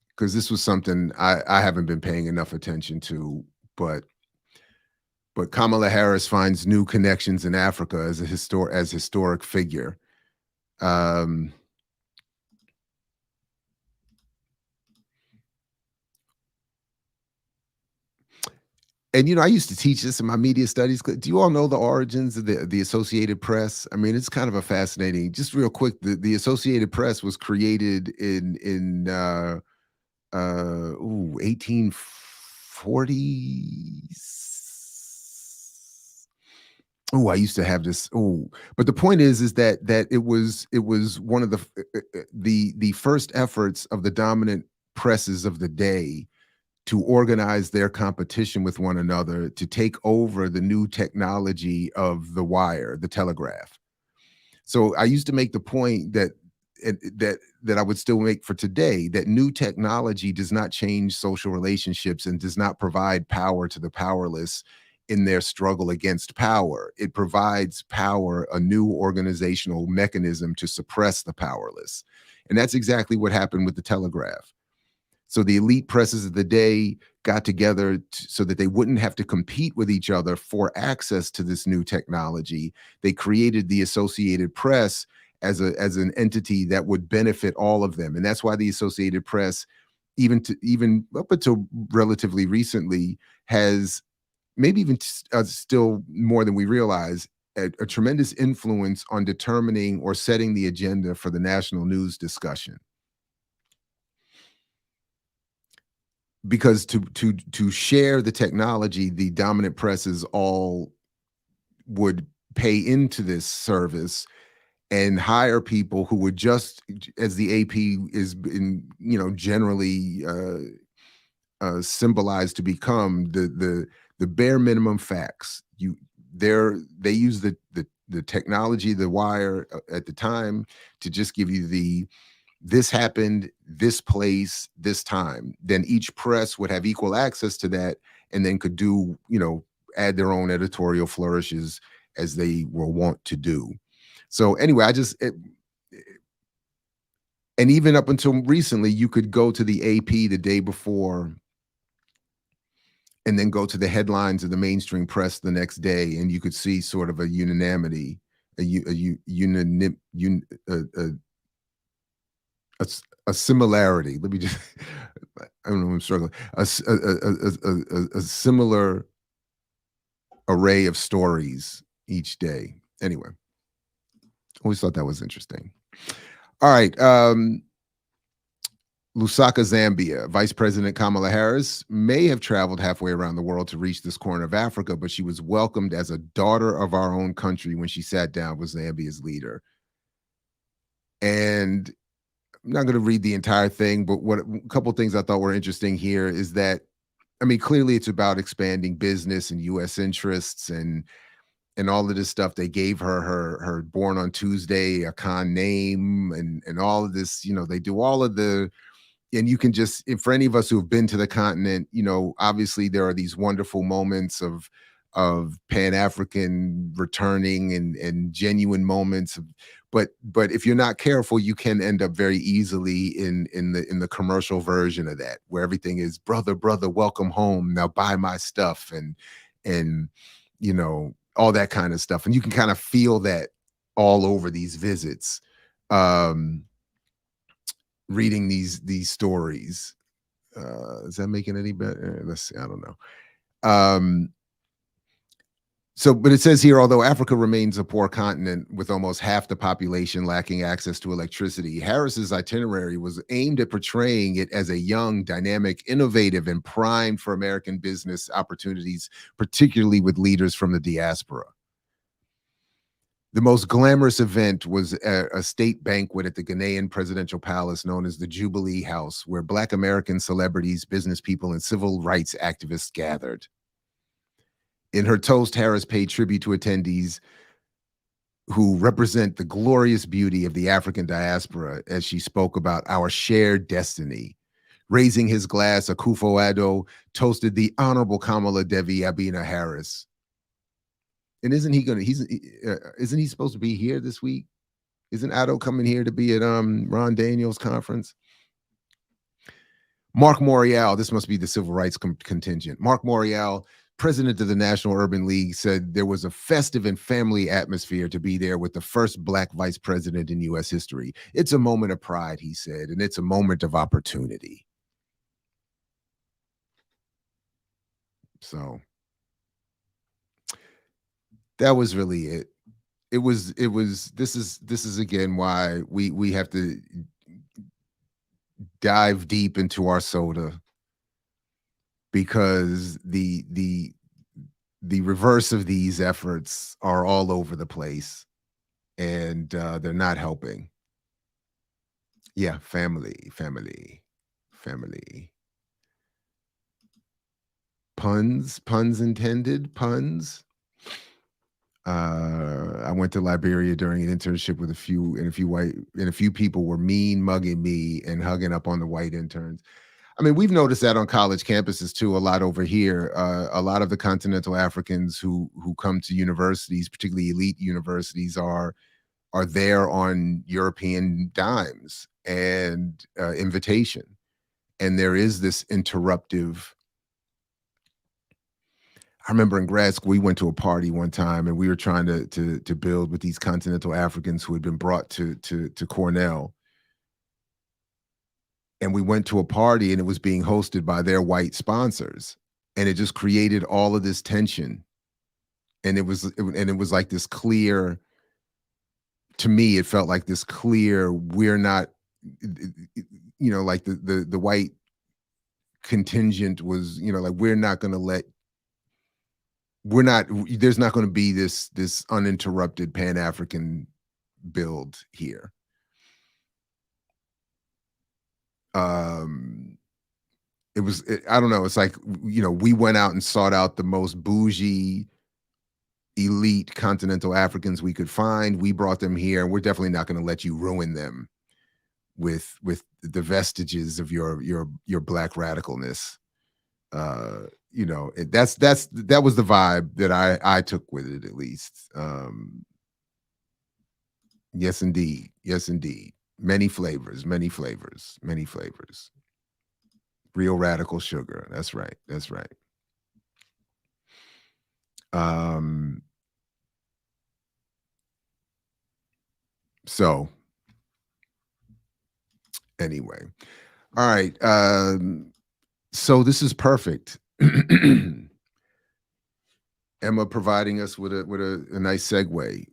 because this was something I haven't been paying enough attention to, but KamalaHarris finds new connections in Africa as a historic figure. And, you know, I used to teach this in my media studies. Do you all know the origins of the Associated Press? I mean, it's kind of a fascinating, just real quick, the Associated Press was created in 1840s. Oh, I used to have this. Oh, but the point is that it was one of the first efforts of the dominant presses of the day to organize their competition with one another to take over the new technology of the wire, the telegraph. So I used to make the point that that I would still make for today, that new technology does not change social relationships and does not provide power to the powerless in their struggle against power. It provides power, a new organizational mechanism to suppress the powerless. And that's exactly what happened with the telegraph. So the elite presses of the day got together so that they wouldn't have to compete with each other for access to this new technology. They created the Associated Press as an entity that would benefit all of them. And that's why the Associated Press, even up until relatively recently, has maybe even still more than we realize, a tremendous influence on determining or setting the agenda for the national news discussion. Because to share the technology, the dominant presses all would pay into this service and hire people who would just, as the AP is in, generally symbolized to become the bare minimum facts. They use the technology, the wire at the time, to just give you this happened, this place, this time. Then each press would have equal access to that and then could do, add their own editorial flourishes as they were wont to do. So anyway, and even up until recently, you could go to the AP the day before and then go to the headlines of the mainstream press the next day, and you could see sort of a unanimity, a similarity. Let me just, I don't know, I'm struggling. A similar array of stories each day. Anyway, always thought that was interesting. All right. Lusaka, Zambia. Vice President KamalaHarris may have traveled halfway around the world to reach this corner of Africa, but she was welcomed as a daughter of our own country when she sat down with Zambia's leader. And I'm not going to read the entire thing, but a couple of things I thought were interesting here is that, I mean, clearly it's about expanding business and U.S. interests and all of this stuff. They gave her Born on Tuesday, a con name, and all of this, they do all of the, and you can just, for any of us who have been to the continent, obviously there are these wonderful moments of Pan-African returning and genuine moments of, but if you're not careful, you can end up very easily in the commercial version of that, where everything is brother, welcome home, now buy my stuff, and all that kind of stuff. And you can kind of feel that all over these visits, reading these stories. Is that making any better? Let's see, I don't know. But it says here, although Africa remains a poor continent with almost half the population lacking access to electricity, Harris's itinerary was aimed at portraying it as a young, dynamic, innovative, and primed for American business opportunities, particularly with leaders from the diaspora. The most glamorous event was a state banquet at the Ghanaian presidential palace known as the Jubilee House, where Black American celebrities, business people, and civil rights activists gathered. In her toast, Harris paid tribute to attendees who represent the glorious beauty of the African diaspora as she spoke about our shared destiny. Raising his glass, Akufo-Addo toasted the Honorable Kamala Devi Abina Harris. And isn't he supposed to be here this week? Isn't Addo coming here to be at Ron Daniels' conference? Mark Morial, this must be the civil rights contingent. Mark Morial, president of the National Urban League, said there was a festive and family atmosphere to be there with the first Black vice president in U.S. history. It's a moment of pride, he said, and it's a moment of opportunity. So that was really it. This is again why we have to dive deep into our soda, because the the reverse of these efforts are all over the place, and they're not helping. Yeah, family. Puns intended, puns. I went to Liberia during an internship with a few people were mean mugging me and hugging up on the white interns. I mean, we've noticed that on college campuses too, a lot over here. A lot of the continental Africans who come to universities, particularly elite universities, are there on European dimes and invitation. And there is this interruptive. I remember in grad school, we went to a party one time and we were trying to build with these continental Africans who had been brought to Cornell. And we went to a party and it was being hosted by their white sponsors. And it just created all of this tension. And it was like this clear, to me, it felt like this clear, we're not, like the white contingent was, like, there's not going to be this uninterrupted Pan-African build here. I don't know. It's like, we went out and sought out the most bougie, elite continental Africans we could find. We brought them here, and we're definitely not going to let you ruin them with the vestiges of your black radicalness. That was the vibe that I took with it, at least. Yes, indeed. Many flavors. Real radical sugar. That's right. So anyway, all right. So this is perfect. Emma providing us with a nice segue,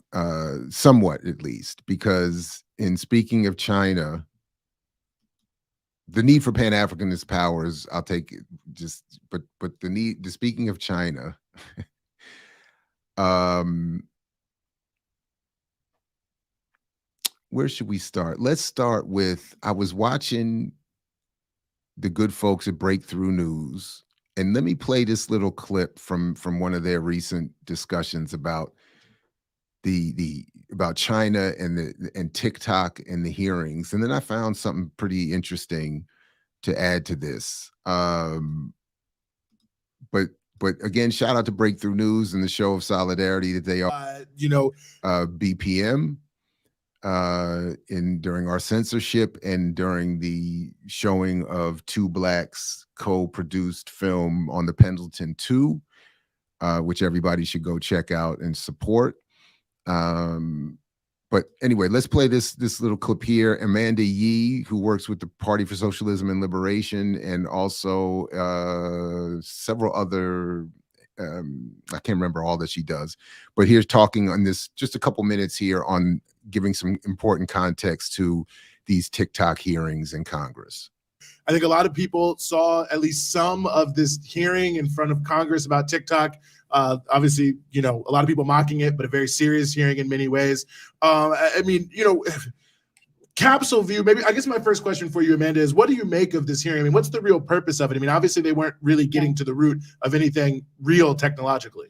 somewhat at least, because in speaking of China, the need for Pan-Africanist powers, I'll take it, but speaking of China, where should we start? Let's start with, I was watching the good folks at BreakThroughNews, and let me play this little clip from one of their recent discussions about about China and TikTok and the hearings. And then I found something pretty interesting to add to this. But again, shout out to BreakThroughNews and the show of solidarity that they are. BPM during our censorship and during the showing of Two Blacks co-produced film on the Pendleton 2, which everybody should go check out and support. But anyway, let's play this little clip here. Amanda Yee, who works with the Party for Socialism and Liberation, and also several other, I can't remember all that she does, but here's talking on this, just a couple minutes here on giving some important context to these TikTok hearings in Congress. I think a lot of people saw at least some of this hearing in front of Congress about TikTok. Obviously, a lot of people mocking it, but a very serious hearing in many ways. Capsule view, maybe, I guess my first question for you, Amanda, is what do you make of this hearing? I mean, what's the real purpose of it? I mean, obviously they weren't really getting to the root of anything real technologically.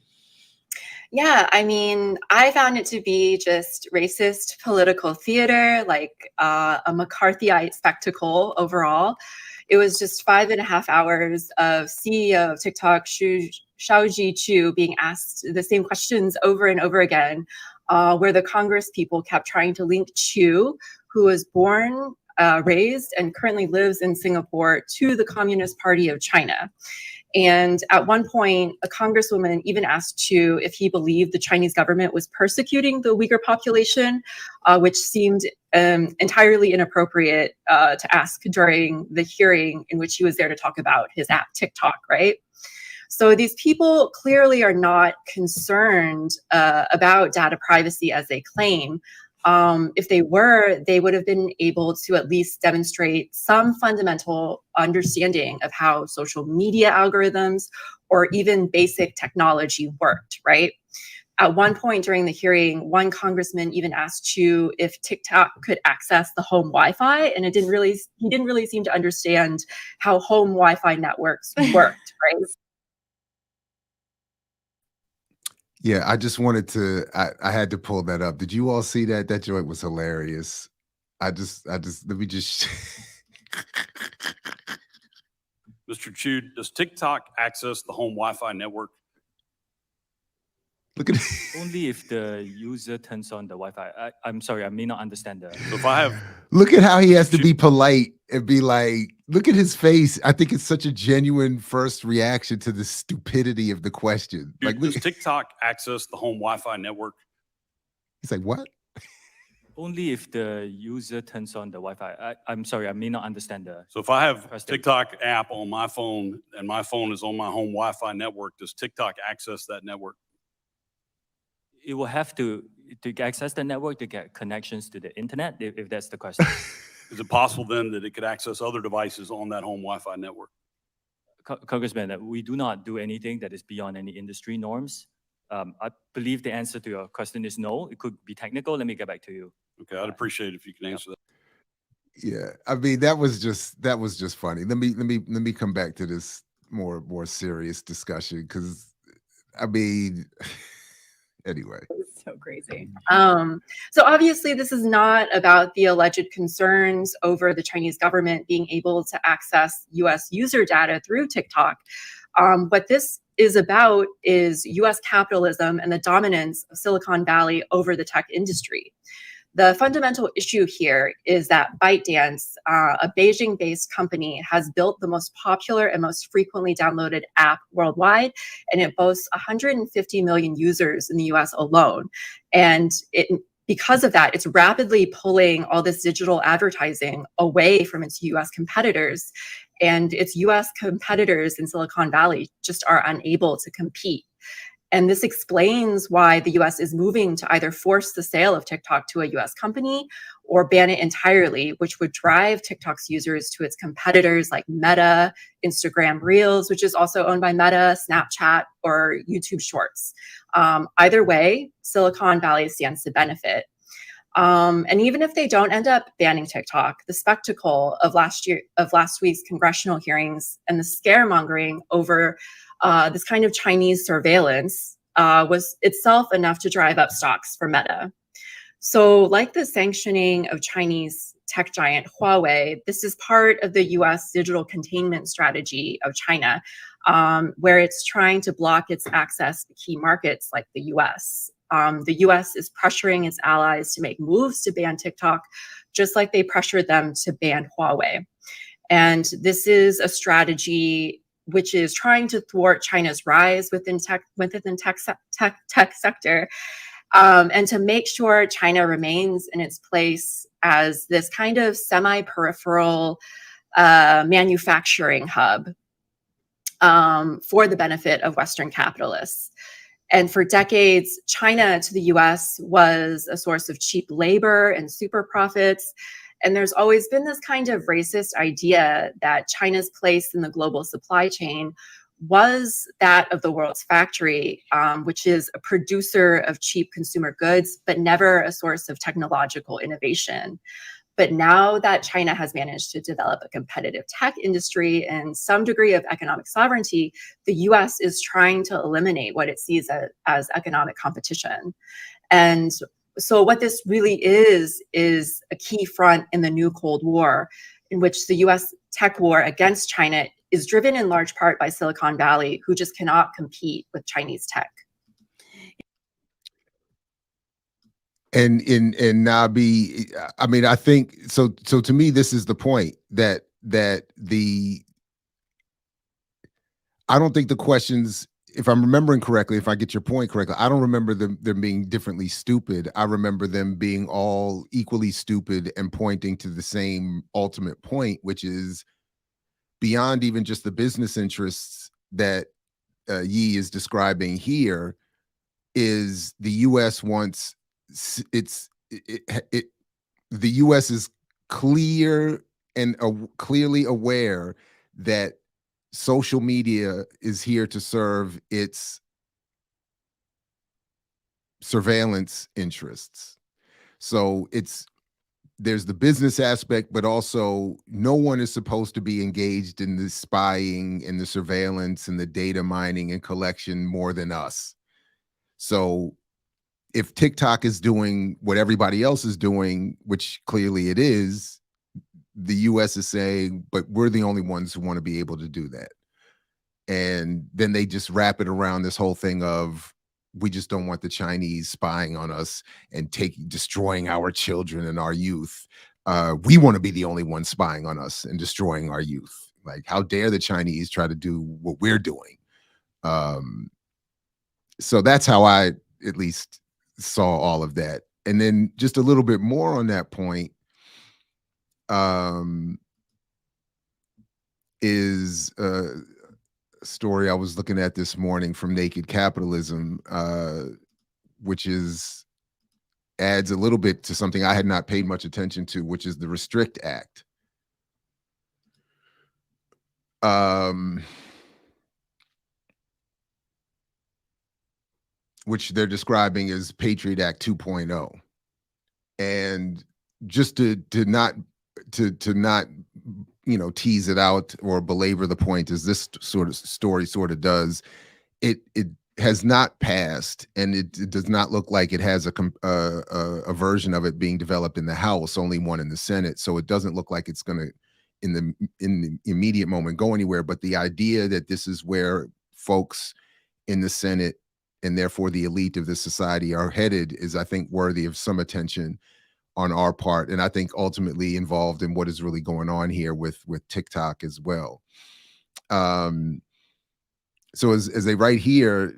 Yeah, I mean, I found it to be just racist political theater, like a McCarthyite spectacle overall. It was just 5.5 hours of CEO of TikTok, Shaoji Chu, being asked the same questions over and over again, where the Congress people kept trying to link Chu, who was born, raised, and currently lives in Singapore, to the Communist Party of China. And at one point, a congresswoman even asked Chu if he believed the Chinese government was persecuting the Uyghur population, which seemed entirely inappropriate to ask during the hearing in which he was there to talk about his app TikTok, right? So these people clearly are not concerned about data privacy as they claim. If they were, they would have been able to at least demonstrate some fundamental understanding of how social media algorithms or even basic technology worked, right? At one point during the hearing, one congressman even asked Chu if TikTok could access the home Wi-Fi, and he didn't really seem to understand how home Wi-Fi networks worked, right? Yeah, I just wanted to. I had to pull that up. Did you all see that? That joint was hilarious. I just. Let me just. Mr. Chu, does TikTok access the home Wi-Fi network? Look at Only if the user turns on the Wi-Fi. I'm sorry, I may not understand the. So if I have, Look at how he has to be polite and be like, look at his face. I think it's such a genuine first reaction to the stupidity of the question. Like, does TikTok access the home Wi-Fi network? He's like, what? Only if the user turns on the Wi-Fi. I'm sorry, I may not understand the. So if I have TikTok app on my phone and my phone is on my home Wi-Fi network, does TikTok access that network? It will have to access the network to get connections to the internet, if that's the question. Is it possible then that it could access other devices on that home Wi-Fi network? Congressman, we do not do anything that is beyond any industry norms. I believe the answer to your question is no. It could be technical. Let me get back to you. Okay, I'd appreciate it if you can answer that. Yeah, I mean that was just funny. Let me come back to this more serious discussion because I mean. Anyway. It's so crazy. So obviously this is not about the alleged concerns over the Chinese government being able to access US user data through TikTok. What this is about is US capitalism and the dominance of Silicon Valley over the tech industry. The fundamental issue here is that ByteDance, a Beijing-based company, has built the most popular and most frequently downloaded app worldwide, and it boasts 150 million users in the US alone. And because of that, it's rapidly pulling all this digital advertising away from its US competitors. And its US competitors in Silicon Valley just are unable to compete. And this explains why the US is moving to either force the sale of TikTok to a US company or ban it entirely, which would drive TikTok's users to its competitors like Meta, Instagram Reels, which is also owned by Meta, Snapchat, or YouTube Shorts. Either way, Silicon Valley stands to benefit. And even if they don't end up banning TikTok, the spectacle of last week's congressional hearings and the scaremongering over this kind of Chinese surveillance was itself enough to drive up stocks for Meta. So like the sanctioning of Chinese tech giant Huawei, this is part of the US digital containment strategy of China, where it's trying to block its access to key markets like the US. The US is pressuring its allies to make moves to ban TikTok, just like they pressured them to ban Huawei. And this is a strategy which is trying to thwart China's rise within tech sector, and to make sure China remains in its place as this kind of semi-peripheral manufacturing hub for the benefit of Western capitalists. And for decades, China to the US was a source of cheap labor and super profits. And there's always been this kind of racist idea that China's place in the global supply chain was that of the world's factory, which is a producer of cheap consumer goods, but never a source of technological innovation. But now that China has managed to develop a competitive tech industry and some degree of economic sovereignty, the US is trying to eliminate what it sees as economic competition. And so what this really is a key front in the new Cold War, in which the US tech war against China is driven in large part by Silicon Valley, who just cannot compete with Chinese tech. And Nabi, I mean, I think so to me, this is the point that I don't think the questions, if I'm remembering correctly, if I get your point correctly, I don't remember them being differently stupid. I remember them being all equally stupid and pointing to the same ultimate point, which is beyond even just the business interests that Yi is describing here, is the U.S. wants the U.S. is clear and clearly aware that social media is here to serve its surveillance interests. So there's the business aspect, but also no one is supposed to be engaged in the spying and the surveillance and the data mining and collection more than us. So if TikTok is doing what everybody else is doing, which clearly it is, the US is saying, but we're the only ones who want to be able to do that. And then they just wrap it around this whole thing of, we just don't want the Chinese spying on us and destroying our children and our youth. We want to be the only ones spying on us and destroying our youth. Like, how dare the Chinese try to do what we're doing? So that's how I at least saw all of that. And then just a little bit more on that point is a story I was looking at this morning from Naked Capitalism, which adds a little bit to something I had not paid much attention to, which is the Restrict Act. Which they're describing as Patriot Act 2.0. And just to not tease it out or belabor the point, as this sort of story sort of does, it has not passed, and it does not look like it has a version of it being developed in the House, only one in the Senate. So it doesn't look like it's going to, in the immediate moment, go anywhere. But the idea that this is where folks in the Senate and therefore the elite of this society are headed is, I think, worthy of some attention on our part, and I think ultimately involved in what is really going on here with TikTok as well. So as they write here,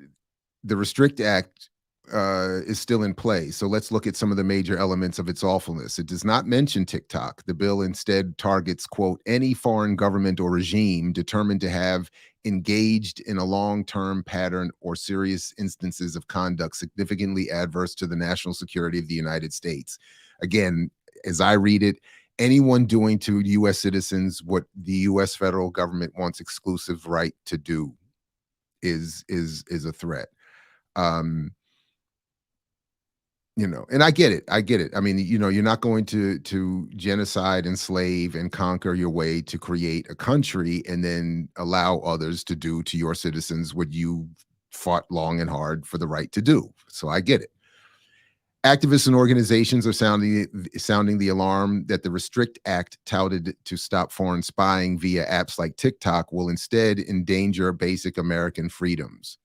the Restrict Act is still in play. So let's look at some of the major elements of its awfulness. It does not mention TikTok. The bill instead targets, quote, any foreign government or regime determined to have engaged in a long-term pattern or serious instances of conduct significantly adverse to the national security of the United States. Again, as I read it, anyone doing to U.S. citizens what the U.S. federal government wants exclusive right to do is a threat. And I get it. I mean, you're not going to genocide, enslave, and conquer your way to create a country and then allow others to do to your citizens what you fought long and hard for the right to do. So I get it. Activists and organizations are sounding the alarm that the Restrict Act, touted to stop foreign spying via apps like TikTok, will instead endanger basic American freedoms.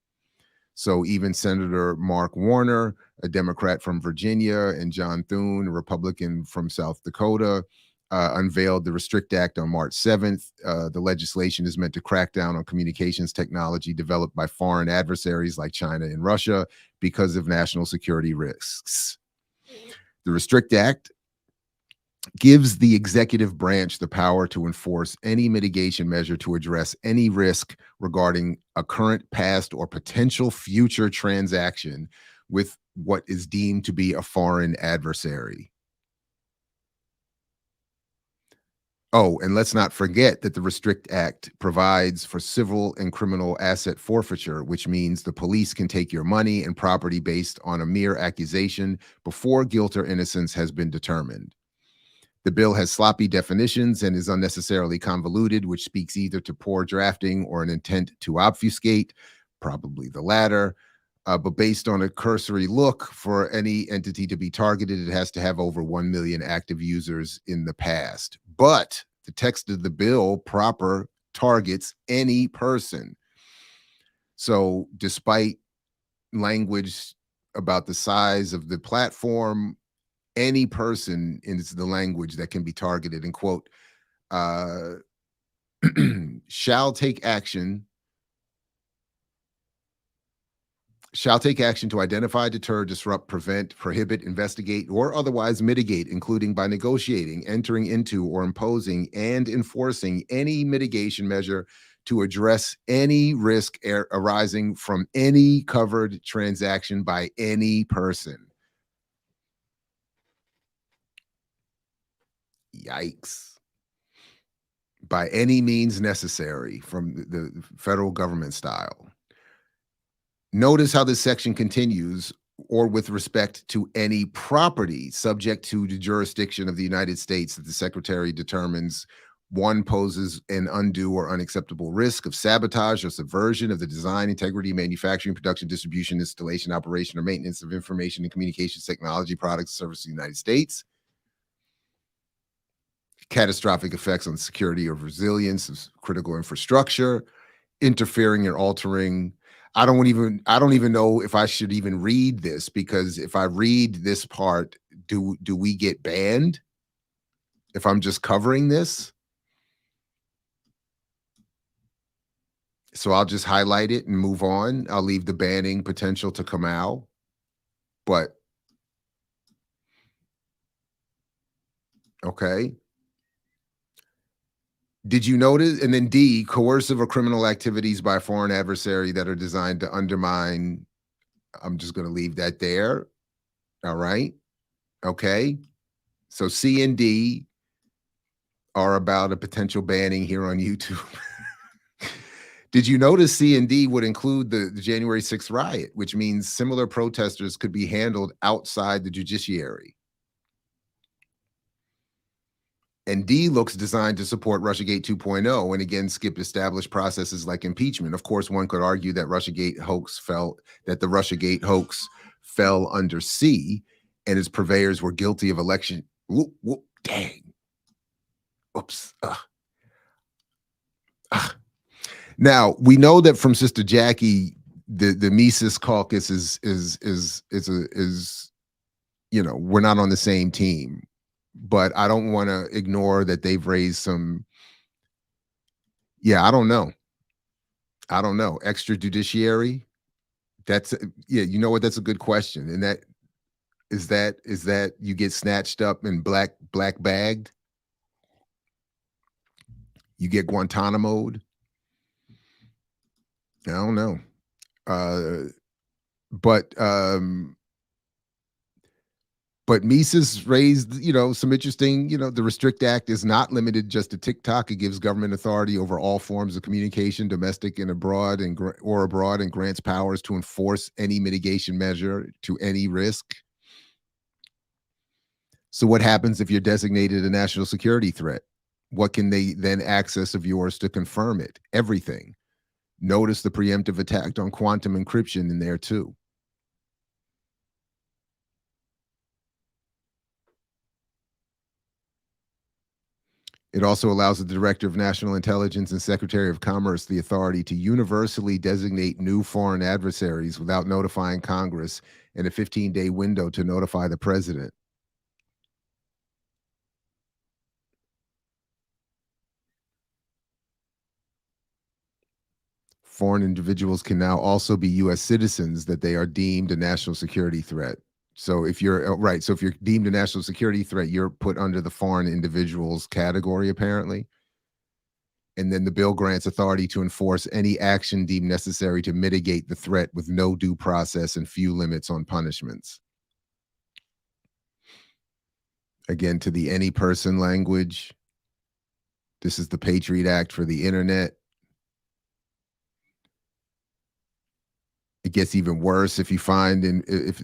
So even Senator Mark Warner, a Democrat from Virginia, and John Thune, a Republican from South Dakota, unveiled the Restrict Act on March 7th. The legislation is meant to crack down on communications technology developed by foreign adversaries like China and Russia because of national security risks. The Restrict Act gives the executive branch the power to enforce any mitigation measure to address any risk regarding a current, past, or potential future transaction with what is deemed to be a foreign adversary. Oh, and let's not forget that the Restrict Act provides for civil and criminal asset forfeiture, which means the police can take your money and property based on a mere accusation before guilt or innocence has been determined. The bill has sloppy definitions and is unnecessarily convoluted, which speaks either to poor drafting or an intent to obfuscate, probably the latter. But based on a cursory look, for any entity to be targeted, it has to have over 1 million active users in the past. But the text of the bill proper targets any person. So despite language about the size of the platform, any person is the language that can be targeted, and quote, shall take action to identify, deter, disrupt, prevent, prohibit, investigate, or otherwise mitigate, including by negotiating, entering into, or imposing and enforcing any mitigation measure to address any risk arising from any covered transaction by any person. Yikes. by any means necessary from the federal government style. Notice how this section continues, or with respect to any property subject to the jurisdiction of the United States that the Secretary determines one poses an undue or unacceptable risk of sabotage or subversion of the design, integrity, manufacturing, production, distribution, installation, operation, or maintenance of information and communications technology products and services in the United States. Catastrophic effects on security or resilience of critical infrastructure, interfering or altering. I don't even know if I should even read this, because if I read this part, do we get banned if I'm just covering this? So I'll just highlight it and move on. I'll leave the banning potential to Kamal. But okay. Did you notice? And then D, coercive or criminal activities by a foreign adversary that are designed to undermine. I'm just going to leave that there. All right. Okay. So C and D are about a potential banning here on YouTube. Did you notice C and D would include the January 6th riot, which means similar protesters could be handled outside the judiciary? And D looks designed to support Russiagate 2.0 and again skip established processes like impeachment. Of course, one could argue that the Russiagate hoax fell under C, and its purveyors were guilty of election. Whoop, whoop, dang. Oops. Now we know that from Sister Jackie, the Mises caucus is we're not on the same team. But I don't want to ignore that they've raised some. Yeah, I don't know. Extrajudiciary. That's you know what? That's a good question. And that is you get snatched up and black bagged. You get Guantanamo'd. I don't know. But Mises raised, some interesting, the Restrict Act is not limited just to TikTok. It gives government authority over all forms of communication, domestic and abroad, and grants powers to enforce any mitigation measure to any risk. So what happens if you're designated a national security threat? What can they then access of yours to confirm it? Everything. Notice the preemptive attack on quantum encryption in there too. It also allows the Director of National Intelligence and Secretary of Commerce the authority to universally designate new foreign adversaries without notifying Congress, and a 15-day window to notify the president. Foreign individuals can now also be U.S. citizens that they are deemed a national security threat. So if you're deemed a national security threat, you're put under the foreign individuals category, apparently. And then the bill grants authority to enforce any action deemed necessary to mitigate the threat with no due process and few limits on punishments. Again, to the any person language. This is the Patriot Act for the internet. It gets even worse. If they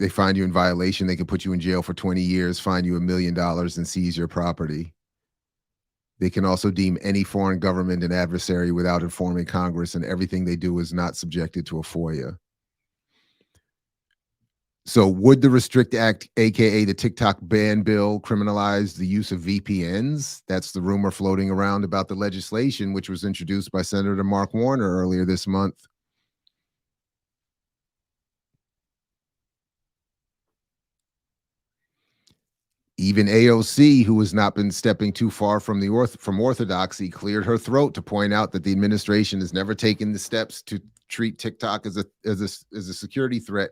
find you in violation, they can put you in jail for 20 years, fine you $1 million, and seize your property. They can also deem any foreign government an adversary without informing Congress, and everything they do is not subjected to a FOIA. So would the Restrict Act, aka the TikTok ban bill, criminalize the use of VPNs? That's the rumor floating around about the legislation, which was introduced by Senator Mark Warner earlier this month. Even AOC, who has not been stepping too far from orthodoxy, cleared her throat to point out that the administration has never taken the steps to treat TikTok as a security threat,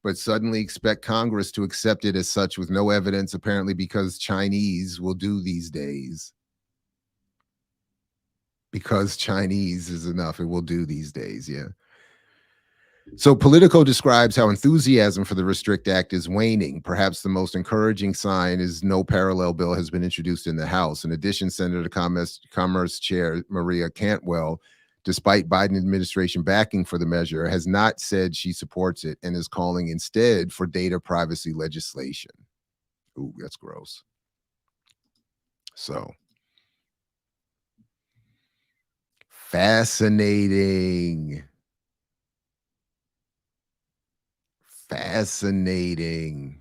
but suddenly expect Congress to accept it as such with no evidence, apparently because Chinese will do these days. Because Chinese is enough, it will do these days, yeah. So Politico describes how enthusiasm for the Restrict Act is waning. Perhaps the most encouraging sign is no parallel bill has been introduced in the House. In addition, Senator Commerce Chair Maria Cantwell, despite Biden administration backing for the measure, has not said she supports it and is calling instead for data privacy legislation. Ooh, that's gross. So fascinating. Fascinating.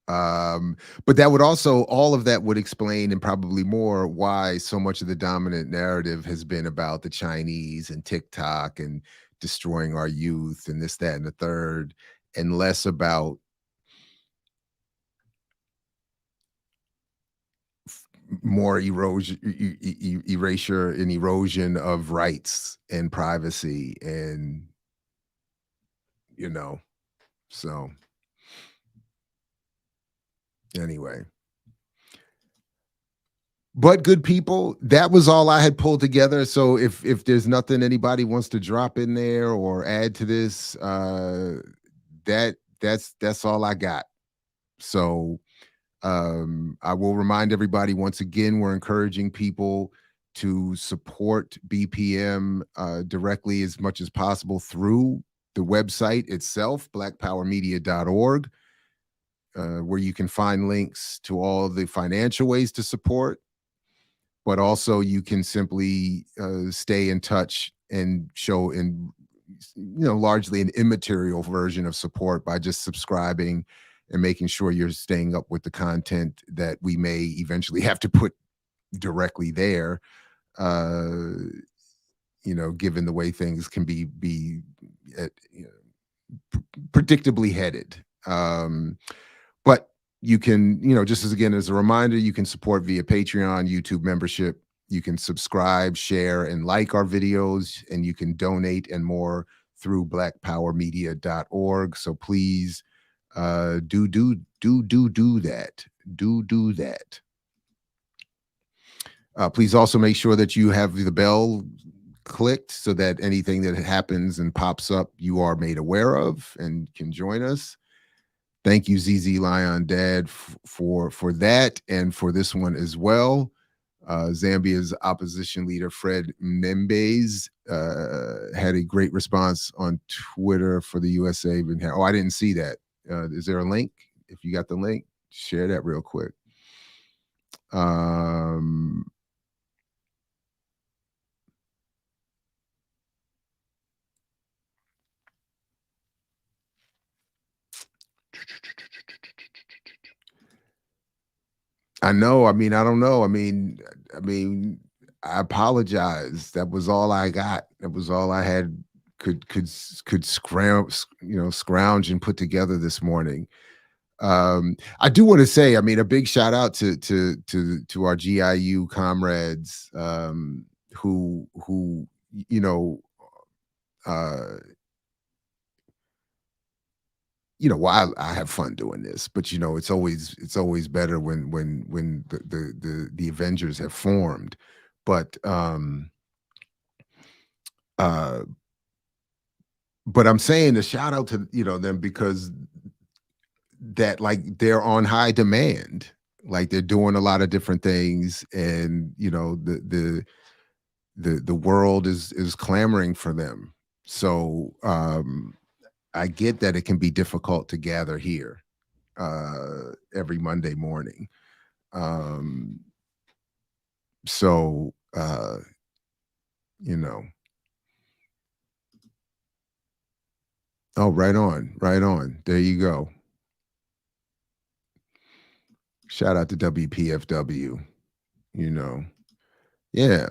But that would also, all of that would explain, and probably more, why so much of the dominant narrative has been about the Chinese and TikTok and destroying our youth and this, that, and the third, and less about more erasure and erosion of rights and privacy, and so anyway. But good people, that was all I had pulled together. So if there's nothing anybody wants to drop in there or add to this, that's all I got. So I will remind everybody once again, we're encouraging people to support BPM directly as much as possible through the website itself, blackpowermedia.org, where you can find links to all the financial ways to support. But also you can simply stay in touch and show largely an immaterial version of support by just subscribing and making sure you're staying up with the content that we may eventually have to put directly there, given the way things can be predictably headed. But you can, just as a reminder, you can support via Patreon, YouTube membership. You can subscribe, share, and like our videos, and you can donate and more through blackpowermedia.org. So please do that. Do that. Please also make sure that you have the bell clicked so that anything that happens and pops up, you are made aware of and can join us. Thank you, ZZ Lion Dad, for that and for this one as well. Zambia's opposition leader, Fred Mbes, had a great response on Twitter for the USA. Oh, I didn't see that. Is there a link? If you got the link, share that real quick. I know. I don't know. I apologize. That was all I got. That was all I had could scrounge and put together this morning. I do want to say, a big shout out to our GIU comrades who well, I have fun doing this, but it's always better when the Avengers have formed. But I'm saying a shout out to them, because that, like, they're on high demand, like they're doing a lot of different things, and the world is clamoring for them. So I get that it can be difficult to gather here every Monday morning. So oh, right on. There you go. Shout out to WPFW, yeah.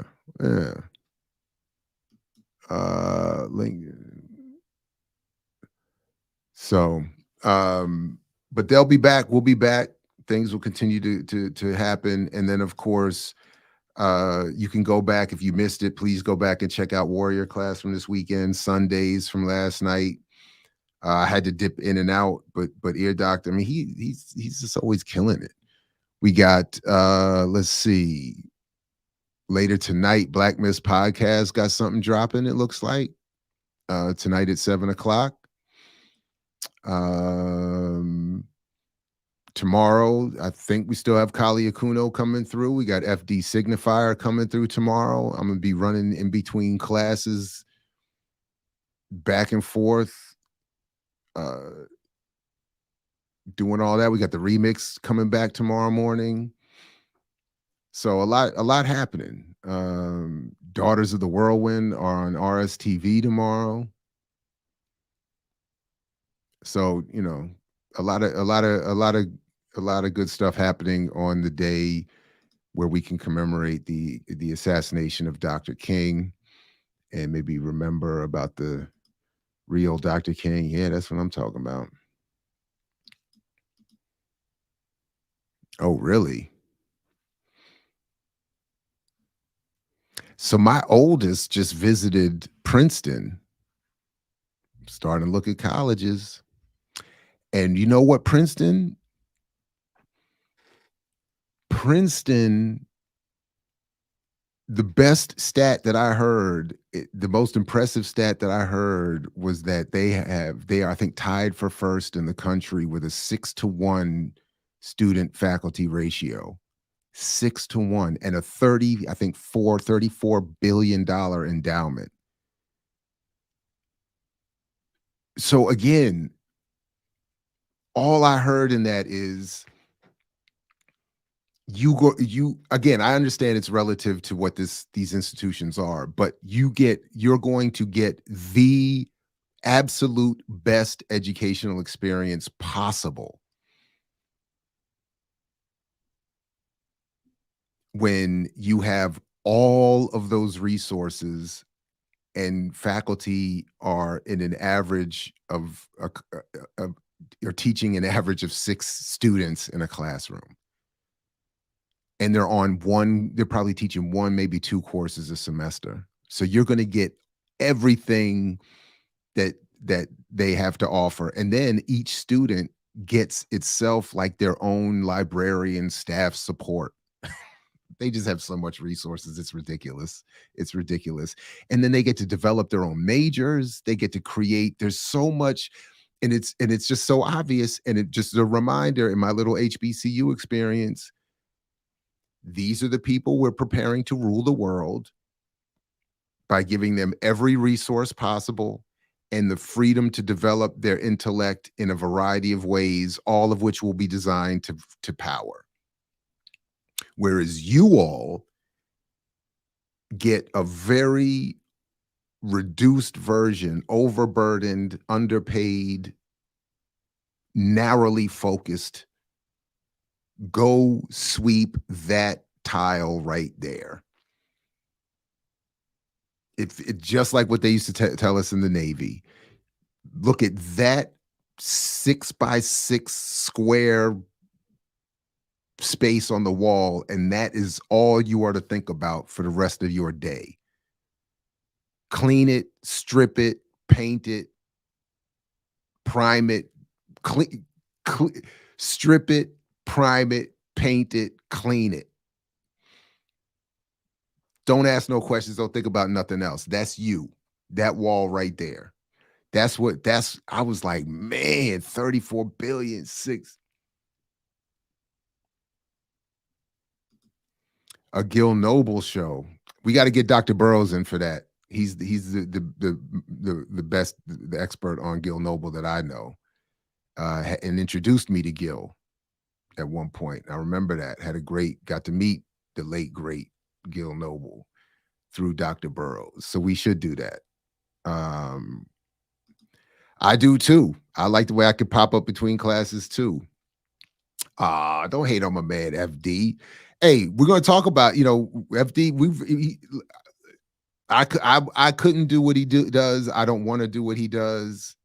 Link. So, but they'll be back. We'll be back. Things will continue to happen. And then, of course, you can go back if you missed it. Please go back and check out Warrior Class from this weekend, Sundays from last night. I had to dip in and out, but Ear Doctor, he's just always killing it. We got let's see, later tonight, Black Miss Podcast got something dropping, it looks like. tonight at 7:00. Tomorrow, I think we still have Kali Akuno coming through. We got FD Signifier coming through tomorrow. I'm gonna be running in between classes, back and forth, doing all that. We got the remix coming back tomorrow morning. So a lot happening. Daughters of the Whirlwind are on RSTV tomorrow. So, you know, a lot of good stuff happening on the day where we can commemorate the assassination of Dr. King and maybe remember about the real Dr. King. Yeah, that's what I'm talking about. Oh, really? So my oldest just visited Princeton, starting to look at colleges. And you know what, Princeton, the best stat that I heard, the most impressive stat that I heard was that they are, I think, tied for first in the country with a 6-to-1 student faculty ratio. 6-to-1, and a $34 billion endowment. So again, all I heard in that is again, I understand it's relative to what these institutions are, but you're going to get the absolute best educational experience possible when you have all of those resources and faculty are in an average of you're teaching an average of 6 students in a classroom. And they're probably teaching 1, maybe 2 courses a semester. So you're going to get everything that they have to offer. And then each student gets itself like their own librarian, staff support. They just have so much resources. It's ridiculous. It's ridiculous. And then they get to develop their own majors. They get to create. There's so much, and it's just so obvious. And it just a reminder in my little HBCU experience, these are the people we're preparing to rule the world by giving them every resource possible and the freedom to develop their intellect in a variety of ways, all of which will be designed to power. Whereas you all get a very reduced version, overburdened, underpaid, narrowly focused. Go sweep that tile right there. It's just like what they used to tell us in the Navy. Look at that 6x6 square space on the wall, and that is all you are to think about for the rest of your day. Clean it, strip it, paint it, prime it, strip it, prime it, paint it, clean it. Don't ask no questions. Don't think about nothing else. That's you. That wall right there. I was like, man, 34 billion, 6. A Gil Noble show. We got to get Dr. Burroughs in for that. He's the best, the expert on Gil Noble that I know, and introduced me to Gil at one point. I remember that. Got to meet the late great Gil Noble through Dr. Burroughs. So we should do that. I do too. I like the way I could pop up between classes too. Don't hate on my man FD. Hey, we're going to talk about, FD. I couldn't do what he does. I don't want to do what he does,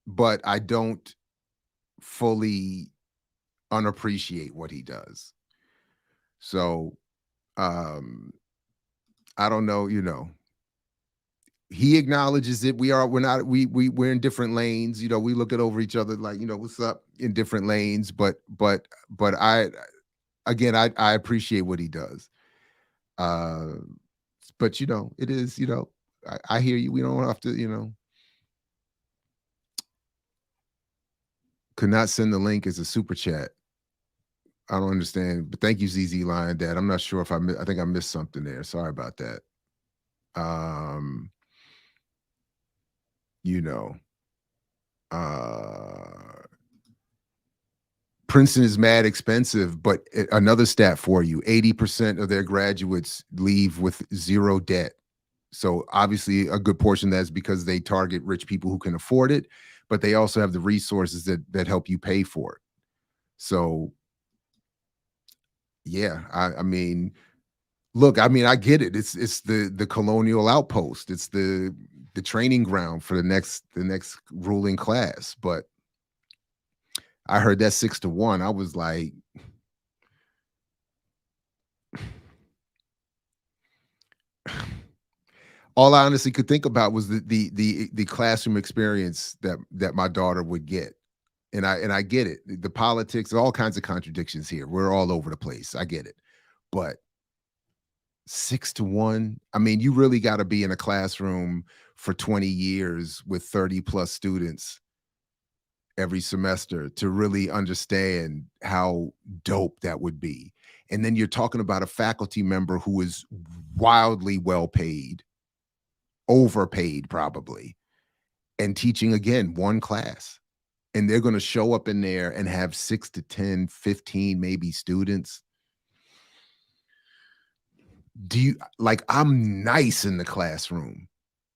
but I don't fully unappreciate what he does. So, I don't know, he acknowledges it. We're in different lanes. We look at over each other like, what's up, in different lanes. But I appreciate what he does. But it is, I hear you. We don't have to, could not send the link as a super chat. I don't understand, but thank you, ZZ Lion Dad. I'm not sure if I think I missed something there. Sorry about that. Princeton is mad expensive, but another stat for you, 80% of their graduates leave with zero debt. So obviously a good portion of that is because they target rich people who can afford it, but they also have the resources that help you pay for it. So yeah, I mean, look, I mean, I get it. It's the colonial outpost. It's the training ground for the next ruling class. But I heard that 6-1. I was like, all I honestly could think about was the classroom experience that my daughter would get. And I get it. The politics, all kinds of contradictions here. We're all over the place. I get it. But 6-1, I mean, you really got to be in a classroom for 20 years with 30 plus students every semester to really understand how dope that would be. And then you're talking about a faculty member who is wildly well paid, overpaid probably, and teaching again one class. And they're going to show up in there and have 6 to 10, 15 maybe students. I'm nice in the classroom,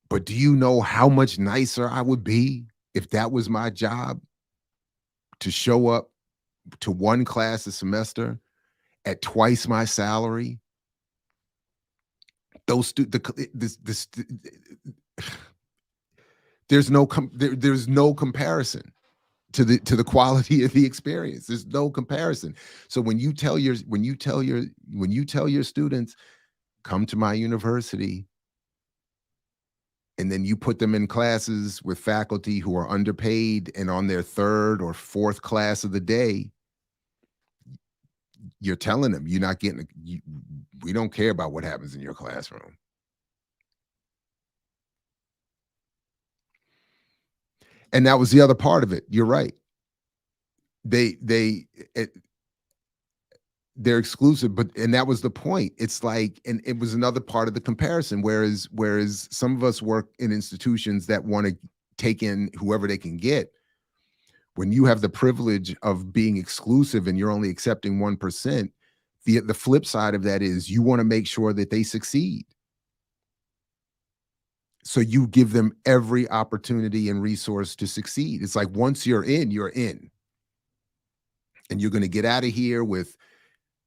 but do you know how much nicer I would be if that was my job, to show up to one class a semester at twice my salary? There's no comparison to the quality of the experience. There's no comparison. So when you tell your students, come to my university, and then you put them in classes with faculty who are underpaid and on their third or fourth class of the day, you're telling them you're not getting, we don't care about what happens in your classroom. And that was the other part of it. You're right. They're exclusive, and that was the point. It's like, and it was another part of the comparison. Whereas some of us work in institutions that want to take in whoever they can get. When you have the privilege of being exclusive and you're only accepting 1%, the flip side of that is you want to make sure that they succeed. So you give them every opportunity and resource to succeed. It's like, once you're in, you're in. And you're going to get out of here with,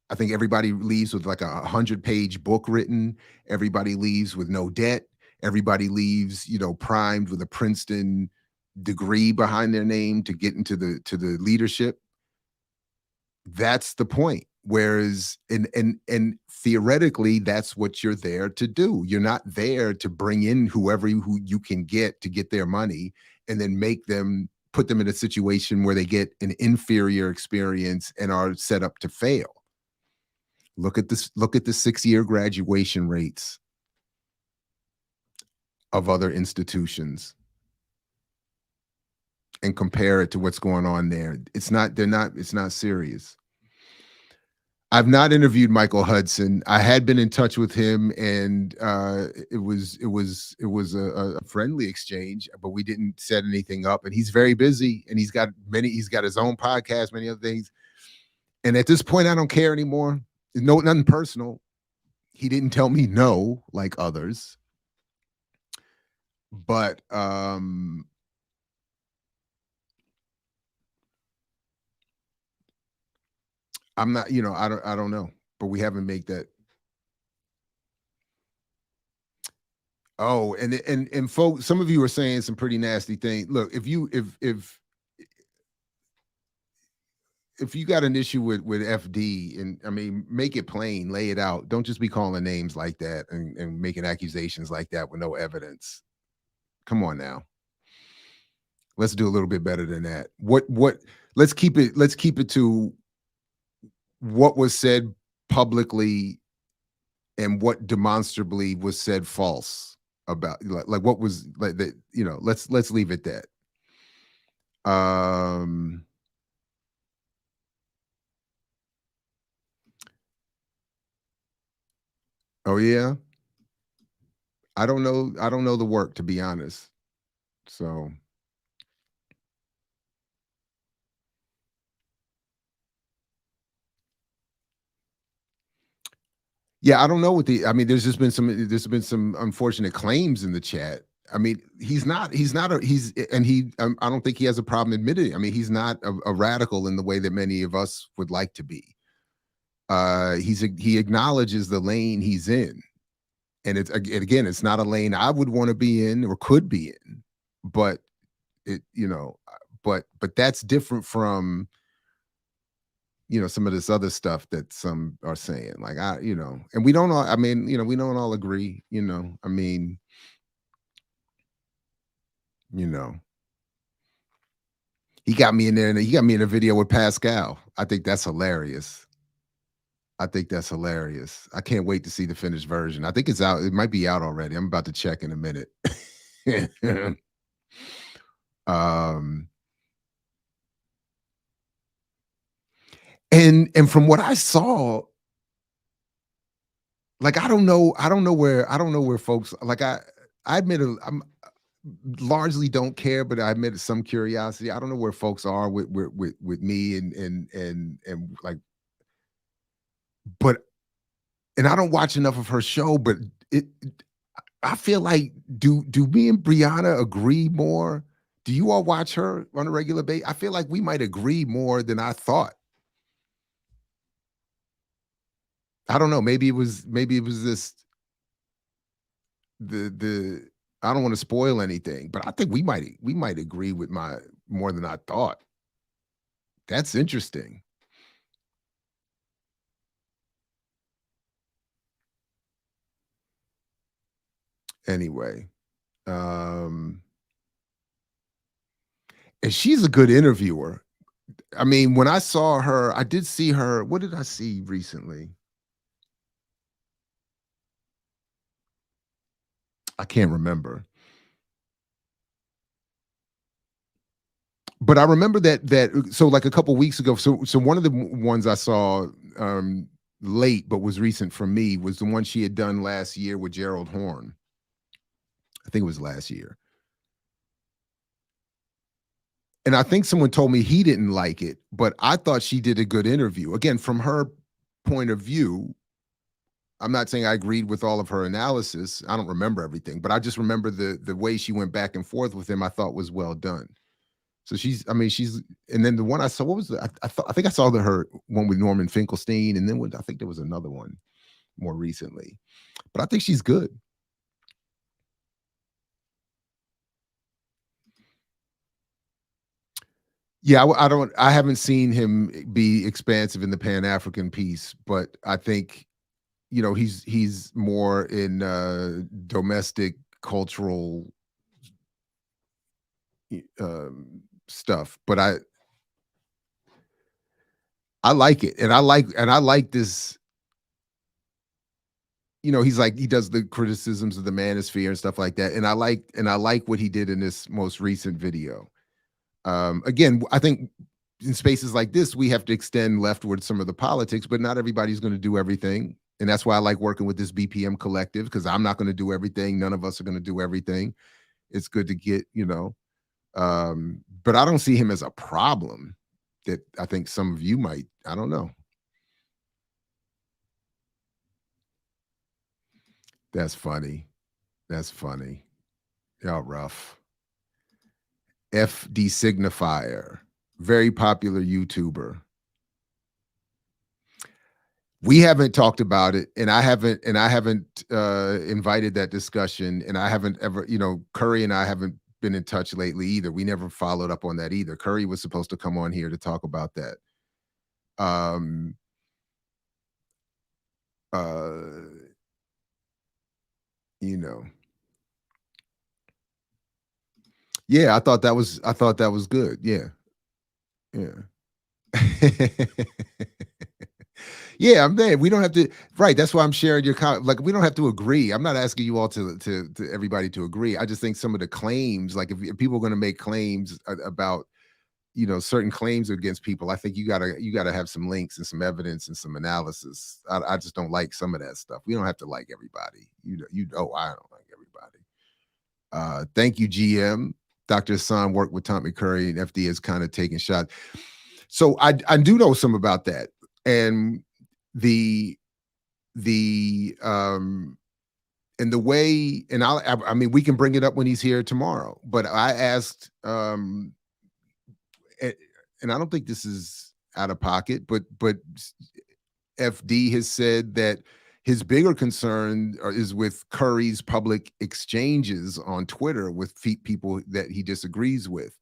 I think everybody leaves with like 100-page book written. Everybody leaves with no debt. Everybody leaves, primed with a Princeton degree behind their name to get into the leadership. That's the point. Whereas, and theoretically, that's what you're there to do. You're not there to bring in who you can get to get their money and then put them in a situation where they get an inferior experience and are set up to fail. Look at this. Look at the 6-year graduation rates of other institutions and compare it to what's going on there. It's not serious. I've not interviewed Michael Hudson. I had been in touch with him, and it was a friendly exchange, but we didn't set anything up. And he's very busy, and he's got his own podcast, many other things. And at this point, I don't care anymore. Nothing personal. He didn't tell me no like others, but I'm not, I don't know, but we haven't made that. Oh, and folks, some of you are saying some pretty nasty things. Look, if you got an issue with FD, and I mean, make it plain, lay it out. Don't just be calling names like that and making accusations like that with no evidence. Come on now. Let's do a little bit better than that. Let's keep it to what was said publicly and what demonstrably was said false. about like what was like that, let's leave it that. Oh yeah. I don't know the work, to be honest. So yeah, I don't know what I mean, there's been some unfortunate claims in the chat. I mean, he I don't think he has a problem admitting. I mean, he's not a radical in the way that many of us would like to be. He acknowledges the lane he's in. And again, it's not a lane I would want to be in or could be in, but but that's different from, some of this other stuff that some are saying, like, and we don't all, I mean, we don't all agree, I mean, he got me in there and he got me in a video with Pascal. I think that's hilarious. I can't wait to see the finished version. I think it's out. It might be out already. I'm about to check in a minute. And from what I saw, like, I don't know where folks, like, I admit I'm largely don't care, but I admit some curiosity. I don't know where folks are with me and like, and I don't watch enough of her show, but I feel like, do me and Brianna agree more? Do you all watch her on a regular basis? I feel like we might agree more than I thought. I don't know. Maybe it was this I don't want to spoil anything, but I think we might agree with more than I thought. That's interesting. Anyway, and she's a good interviewer. I mean, when I saw her, I did see her. What did I see recently? I can't remember. But I remember that so like a couple weeks ago, so one of the ones I saw late but was recent for me was the one she had done last year with Gerald Horn. I think it was last year. And I think someone told me he didn't like it, but I thought she did a good interview. Again, from her point of view, I'm not saying I agreed with all of her analysis. I don't remember everything, but I just remember the way she went back and forth with him, I thought was well done. So and then the one I saw, what was I think I saw her one with Norman Finkelstein, and then I think there was another one more recently, but I think she's good. Yeah, I haven't seen him be expansive in the Pan-African piece, but I think, he's more in domestic cultural stuff, but I like it, and I like this. He's like, he does the criticisms of the manosphere and stuff like that, and I like what he did in this most recent video. Again, I think in spaces like this, we have to extend leftward some of the politics, but not everybody's going to do everything. And that's why I like working with this BPM collective, because I'm not going to do everything. None of us are going to do everything. It's good to get, but I don't see him as a problem that I think some of you might. I don't know. That's funny. Y'all rough. FD Signifier, very popular YouTuber. We haven't talked about it, and I haven't invited that discussion, and I haven't ever, Curry and I haven't been in touch lately either. We never followed up on that either. Curry was supposed to come on here to talk about that. Yeah, I thought that was good. Yeah. Yeah, I'm there. We don't have to. Right. That's why I'm sharing your comment. Like, we don't have to agree. I'm not asking you all to everybody to agree. I just think some of the claims, like if people are going to make claims about, you know, certain claims against people, I think you gotta have some links and some evidence and some analysis. I just don't like some of that stuff. We don't have to like everybody. You know, I don't like everybody. Thank you, GM. Dr. Hassan worked with Tommy Curry, and FD is kind of taking shots. So I do know some about that. And the and the way, and I mean, we can bring it up when he's here tomorrow, but I asked and I don't think this is out of pocket, but FD has said that his bigger concern is with Curry's public exchanges on Twitter with people that he disagrees with.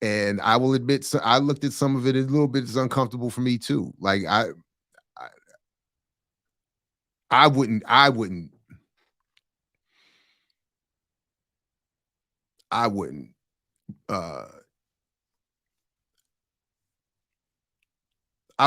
And I will admit, so I looked at some of it a little bit. It's uncomfortable for me too. Like I wouldn't I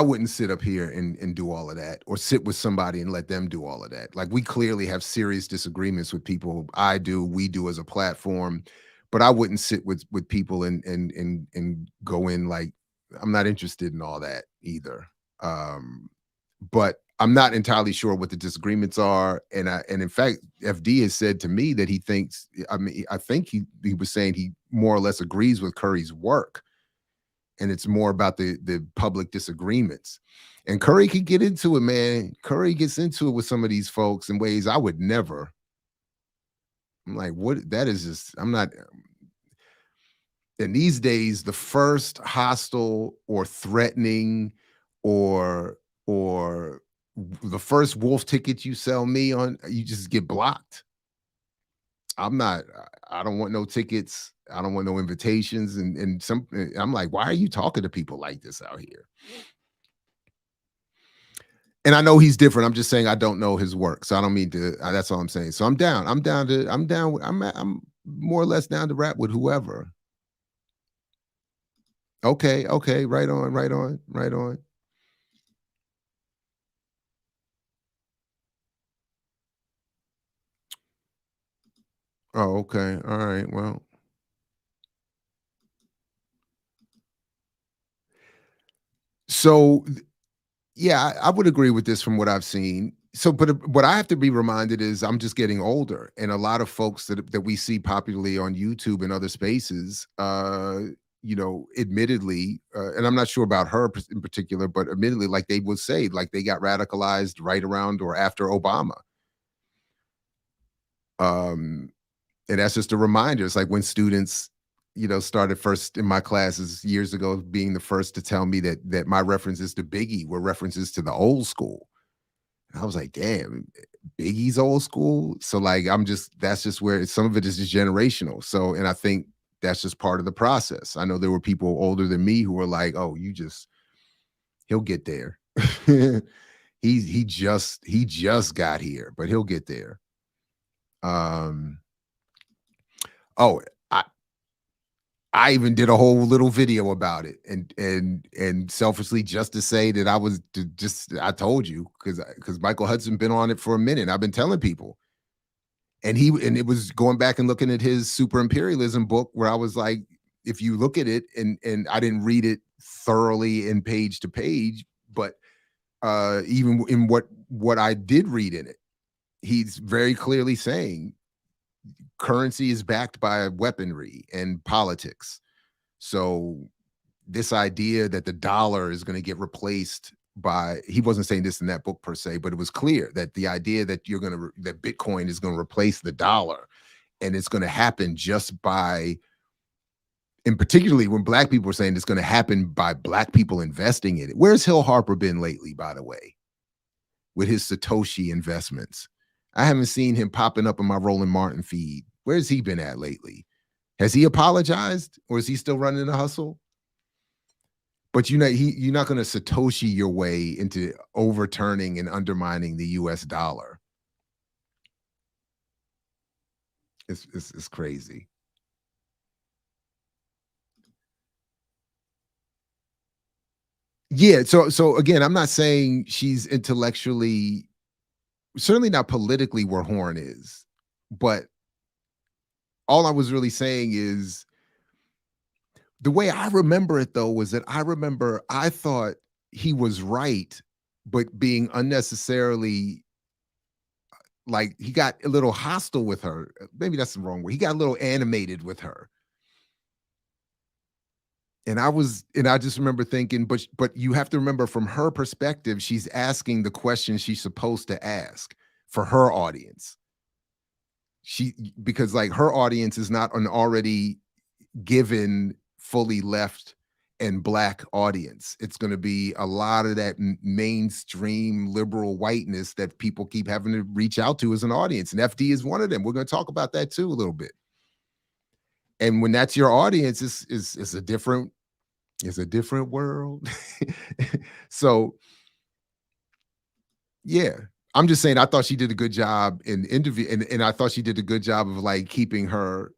wouldn't sit up here and do all of that, or sit with somebody and let them do all of that. Like, we clearly have serious disagreements with people. We do as a platform, but I wouldn't sit with people and go in like, I'm not interested in all that either. But I'm not entirely sure what the disagreements are. And in fact, FD has said to me that he thinks, I mean, I think he was saying he more or less agrees with Curry's work. And it's more about the public disagreements. And Curry can get into it, man. Curry gets into it with some of these folks in ways I would never. I'm like, what? That is just, I'm not. And these days, the first hostile or threatening or the first wolf ticket you sell me on, you just get blocked. I don't want no tickets. I don't want no invitations. And I'm like, why are you talking to people like this out here? And I know he's different. I'm just saying I don't know his work. So I don't mean to, that's all I'm saying. So I'm down. I'm more or less down to rap with whoever. Okay. Right on. Oh, okay. All right. Well. So yeah, I would agree with this from what I've seen. So, but what I have to be reminded is I'm just getting older, and a lot of folks that we see popularly on YouTube and other spaces, you know, admittedly, and I'm not sure about her in particular, but admittedly, like they would say, like they got radicalized right around or after Obama. And that's just a reminder. It's like when students, you know, started first in my classes years ago, being the first to tell me that my references to Biggie were references to the old school. And I was like, damn, Biggie's old school. So like, that's just where some of it is just generational. So, and I think that's just part of the process. I know there were people older than me who were like, oh, he'll get there. he just got here, but he'll get there. Oh, I even did a whole little video about it, and selfishly just to say that I told you, because Michael Hudson been on it for a minute. I've been telling people, and it was going back and looking at his super imperialism book, where I was like, if you look at it, and I didn't read it thoroughly in page to page, but even in what I did read in it, he's very clearly saying currency is backed by weaponry and politics. So this idea that the dollar is going to get replaced by, he wasn't saying this in that book per se, but it was clear that the idea that that Bitcoin is going to replace the dollar, and it's going to happen just by, and particularly when Black people are saying it's going to happen by Black people investing in it. Where's Hill Harper been lately, by the way, with his Satoshi investments? I haven't seen him popping up in my Roland Martin feed. Where's he been at lately? Has he apologized, or is he still running the hustle? But you're not going to Satoshi your way into overturning and undermining the US dollar. It's crazy. Yeah. So again, I'm not saying she's intellectually, certainly not politically where Horn is, but all I was really saying is the way I remember it though was that I thought he was right, but being unnecessarily, like, he got a little hostile with her. Maybe that's the wrong word. He got a little animated with her. And I just remember thinking, but you have to remember, from her perspective, she's asking the question she's supposed to ask for her audience. Because like her audience is not an already given fully left and black audience. It's going to be a lot of that mainstream liberal whiteness that people keep having to reach out to as an audience. And FD is one of them. We're going to talk about that too a little bit. And when that's your audience, it's a different world. So yeah, I'm just saying, I thought she did a good job in interview, and I thought she did a good job of like keeping her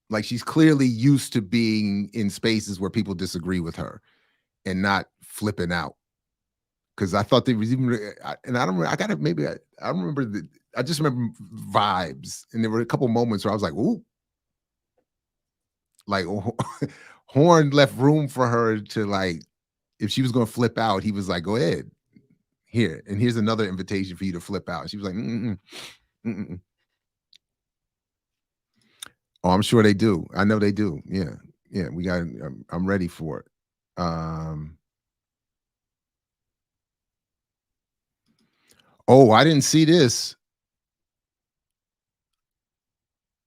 like, she's clearly used to being in spaces where people disagree with her and not flipping out. Because I thought there was even, and I don't remember I just remember vibes, and there were a couple moments where I was like, ooh, like Horn left room for her to, like, if she was going to flip out, he was like, go ahead, here, and here's another invitation for you to flip out. She was like, mm-mm. Oh, I'm sure they do. I know they do. Yeah. We got. I'm ready for it. Oh, I didn't see this.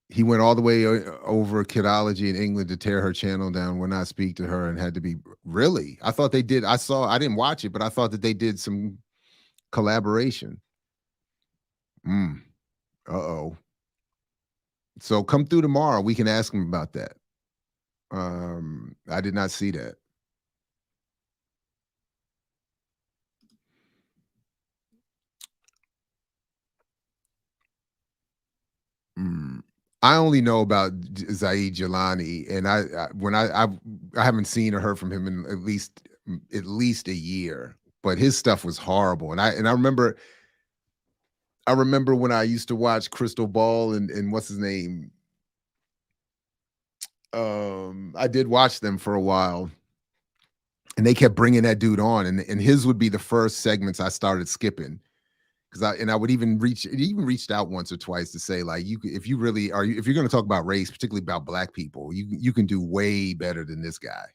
He went all the way over Kidology in England to tear her channel down when I speak to her, and had to be, really? I thought they did. I didn't watch it, but I thought that they did some collaboration. Uh-oh. So come through tomorrow. We can ask him about that. I did not see that. I only know about Zaid Jelani, and I haven't seen or heard from him in at least a year. But his stuff was horrible, and I remember when I used to watch Crystal Ball and what's his name. I did watch them for a while, and they kept bringing that dude on, and his would be the first segments I started skipping. Because I would even reached out once or twice to say, like, if you're going to talk about race, particularly about black people, you can do way better than this guy.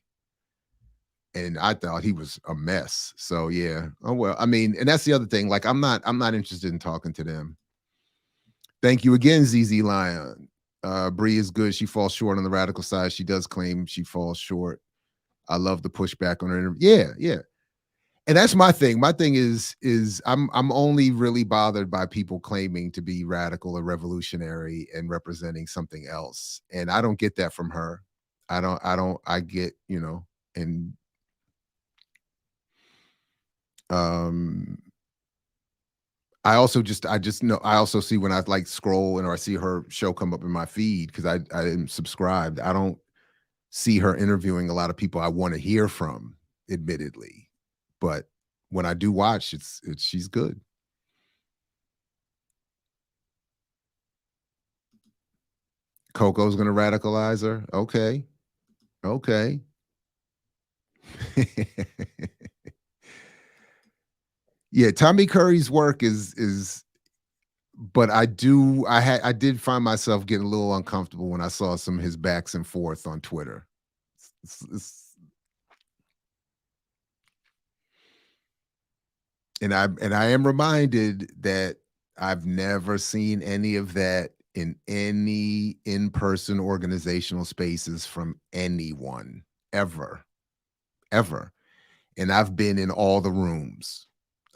And I thought he was a mess. So yeah. Oh well. I mean, and that's the other thing. Like, I'm not interested in talking to them. Thank you again, ZZ Lion. Bree is good. She falls short on the radical side. She does claim she falls short. I love the pushback on her. Yeah. And that's my thing. My thing is I'm only really bothered by people claiming to be radical or revolutionary and representing something else. And I don't get that from her. I get, and I also know, I also see when I like scroll or I see her show come up in my feed, because I am subscribed. I don't see her interviewing a lot of people I want to hear from, admittedly. But when I do watch, she's good. Coco's gonna radicalize her. Okay. Yeah, Tommy Curry's work is, but I did find myself getting a little uncomfortable when I saw some of his backs and forth on Twitter. And I am reminded that I've never seen any of that in any in-person organizational spaces from anyone ever. And I've been in all the rooms.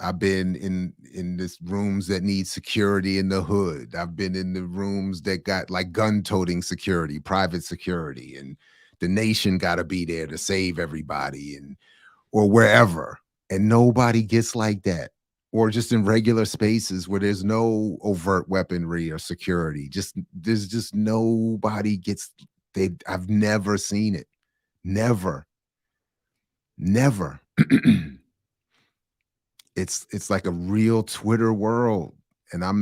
I've been in this rooms that need security in the hood. I've been in the rooms that got like gun-toting security, private security, and the nation got to be there to save everybody, or wherever. And nobody gets like that. Or just in regular spaces where there's no overt weaponry or security. There's just nobody gets. I've never seen it. Never. Never. It's like a real Twitter world, and I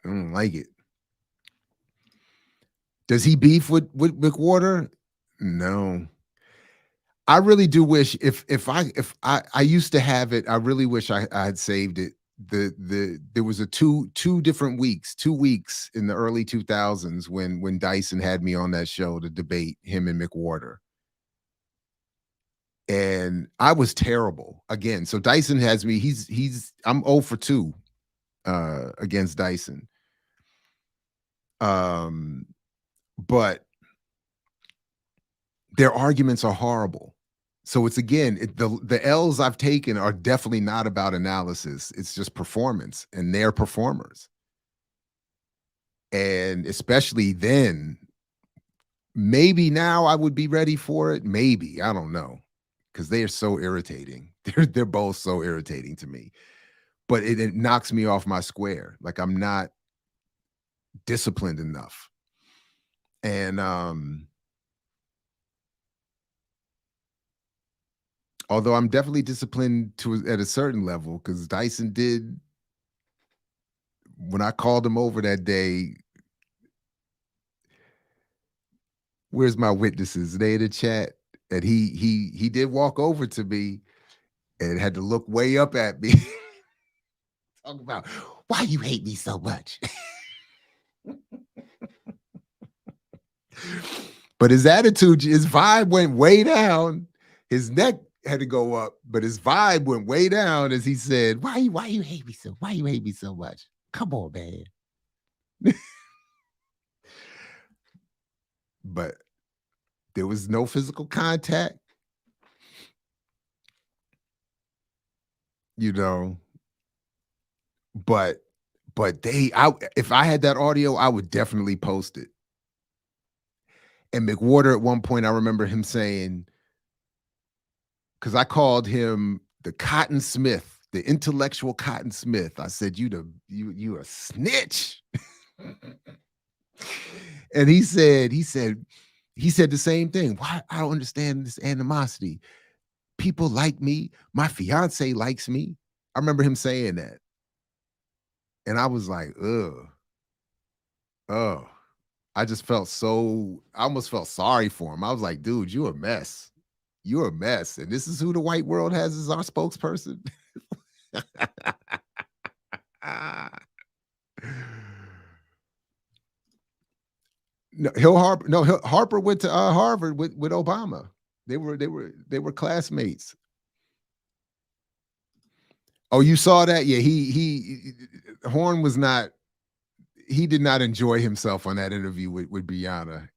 don't like it. Does he beef with McWhorter? No. I really do wish if I used to have it, I really wish I had saved it. There was a two weeks in the early 2000s when Dyson had me on that show to debate him and McWhorter. And I was terrible again. So Dyson has me, I'm 0 for 2 against Dyson. But their arguments are horrible. So it's again, the L's I've taken are definitely not about analysis. It's just performance, and they're performers. And especially then, maybe now I would be ready for it. Maybe, I don't know, because they are so irritating. They're both so irritating to me. But it knocks me off my square. Like I'm not disciplined enough. And although I'm definitely disciplined at a certain level, because Dyson did, when I called him over that day, where's my witnesses? They in the chat. And he did walk over to me and had to look way up at me. Talk about, why you hate me so much? But his attitude, his vibe went way down. His neck had to go up, but his vibe went way down as he said, why you hate me so much? Come on, man. But there was no physical contact. You know, but if I had that audio, I would definitely post it. And McWhorter at one point, I remember him saying, because I called him the Cotton Smith, the intellectual Cotton Smith. I said, you a snitch. And he said the same thing. Why? I don't understand this animosity. People like me. My fiance likes me. I remember him saying that. And I was like, ugh. I just felt I almost felt sorry for him. I was like, dude, you're a mess. You're a mess. And this is who the white world has as our spokesperson. Harper went to Harvard with Obama. They were classmates. Oh, you saw that? Yeah, Horn was not, he did not enjoy himself on that interview with Brianna.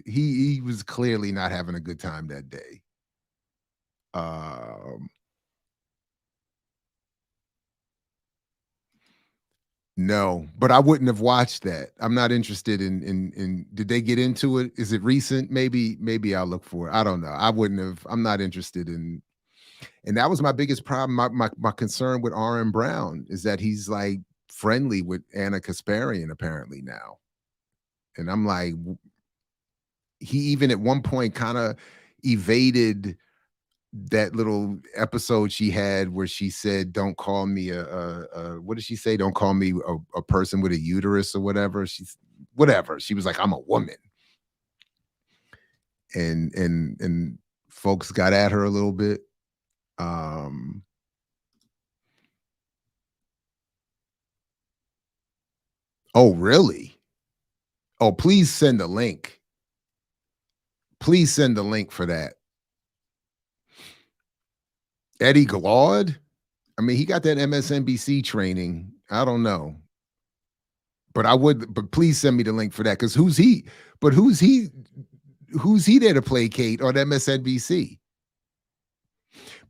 He was clearly not having a good time that day. No, but I wouldn't have watched that. I'm not interested in did they get into it? Is it recent? Maybe I'll look for it. I don't know. I'm not interested in, and that was my biggest problem. My concern with R.M. Brown is that he's like friendly with Anna Kasparian apparently now. And I'm like, he even at one point kind of evaded that little episode she had where she said, don't call me what did she say? Don't call me a person with a uterus or whatever. She was like, I'm a woman. And folks got at her a little bit. Oh, really? Oh, please send a link. Please send the link for that. Eddie Glaude? I mean, he got that MSNBC training. I don't know. But please send me the link for that, because who's he there to placate on MSNBC?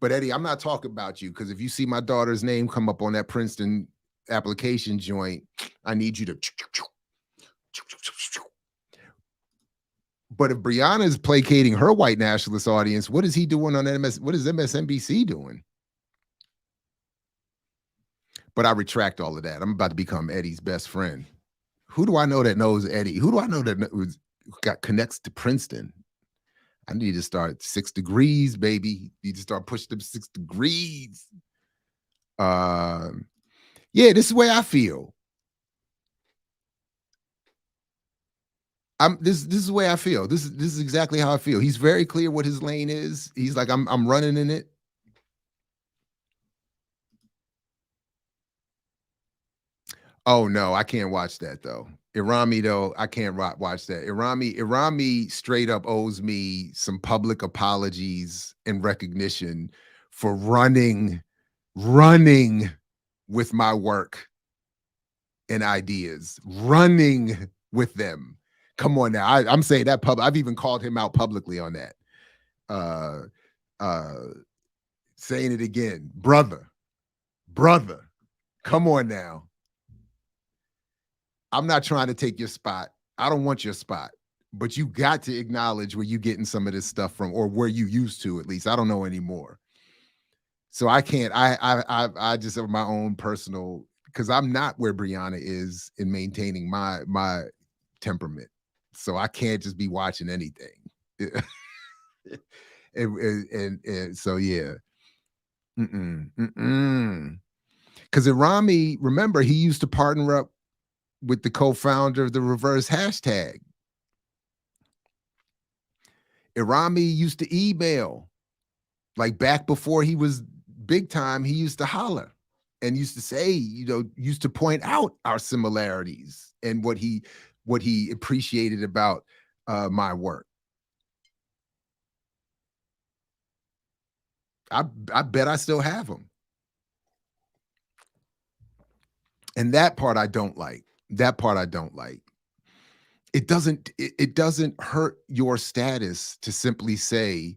But Eddie, I'm not talking about you, because if you see my daughter's name come up on that Princeton application joint, I need you to. But if Brianna is placating her white nationalist audience, what is he doing on what is MSNBC doing? But I retract all of that. I'm about to become Eddie's best friend. Who do I know that knows Eddie? Who do I know that connects to Princeton? I need to start 6 degrees, baby. Need to start pushing them 6 degrees. Yeah, this is the way I feel. This is the way I feel. This is exactly how I feel. He's very clear what his lane is. He's like, I'm running in it. Oh no, I can't watch that though. Irami though, I can't watch that. Irami straight up owes me some public apologies and recognition for running with my work and ideas, running with them. Come on now. I'm saying that I've even called him out publicly on that. Saying it again, brother, come on now. I'm not trying to take your spot. I don't want your spot, but you got to acknowledge where you getting some of this stuff from, or where you used to, at least. I don't know anymore. So I can't, I just have my own personal, because I'm not where Brianna is in maintaining my temperament. So I can't just be watching anything. and so yeah. Because Irami, remember, he used to partner up with the co-founder of the reverse hashtag. Irami used to email, like back before he was big time, he used to holler and used to say, used to point out our similarities and what he appreciated about my work. I bet I still have them. And that part I don't like. That part I don't like. It doesn't hurt your status to simply say,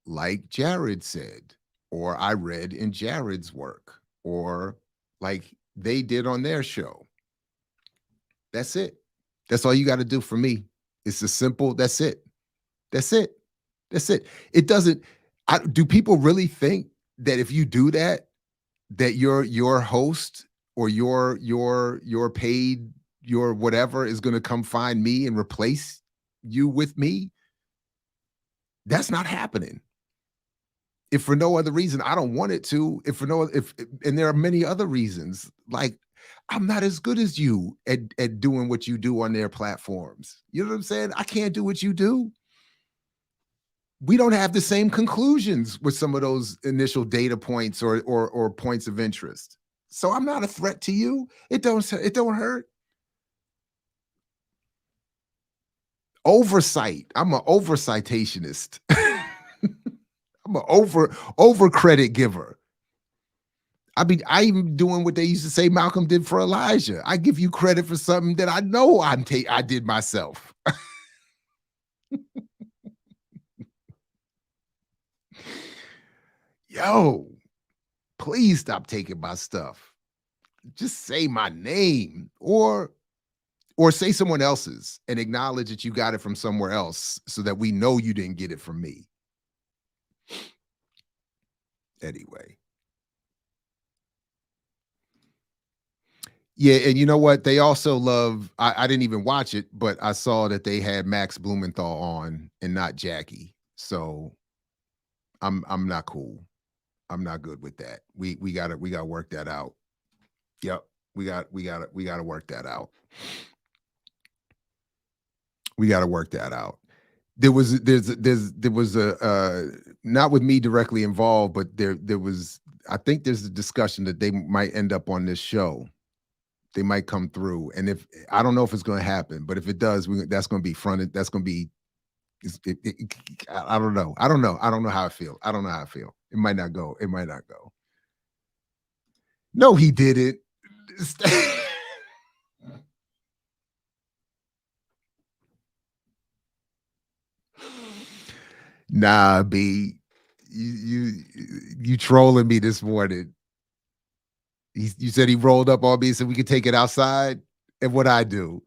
like Jared said, or I read in Jared's work, or like they did on their show. That's it. That's all you got to do for me. It's a simple, that's it. That's it. That's it. It doesn't, do people really think that if you do that, that your host or your paid, your whatever is going to come find me and replace you with me? That's not happening. If for no other reason, I don't want it to. And there are many other reasons, like I'm not as good as you at doing what you do on their platforms. You know what I'm saying? I can't do what you do. We don't have the same conclusions with some of those initial data points or points of interest. So I'm not a threat to you. It don't hurt. Oversight. I'm an overcitationist. I'm an over credit giver. I even doing what they used to say Malcolm did for Elijah. I give you credit for something that I know I did myself. Yo, please stop taking my stuff. Just say my name or say someone else's and acknowledge that you got it from somewhere else so that we know you didn't get it from me. Anyway. Yeah, and you know what? They also love, I didn't even watch it, but I saw that they had Max Blumenthal on and not Jackie. So I'm not cool. I'm not good with that. We gotta work that out. Yep. We gotta work that out. We gotta work that out. There was a not with me directly involved, but there was, I think there's a discussion that they might end up on this show. They might come through, and if I don't know if it's going to happen, but if it does, that's going to be fronted. That's going to be. I don't know. I don't know how I feel. I don't know how I feel. It might not go. It might not go. No, he didn't. Nah, B, you trolling me this morning. You said he rolled up on me so we could take it outside, and what I do.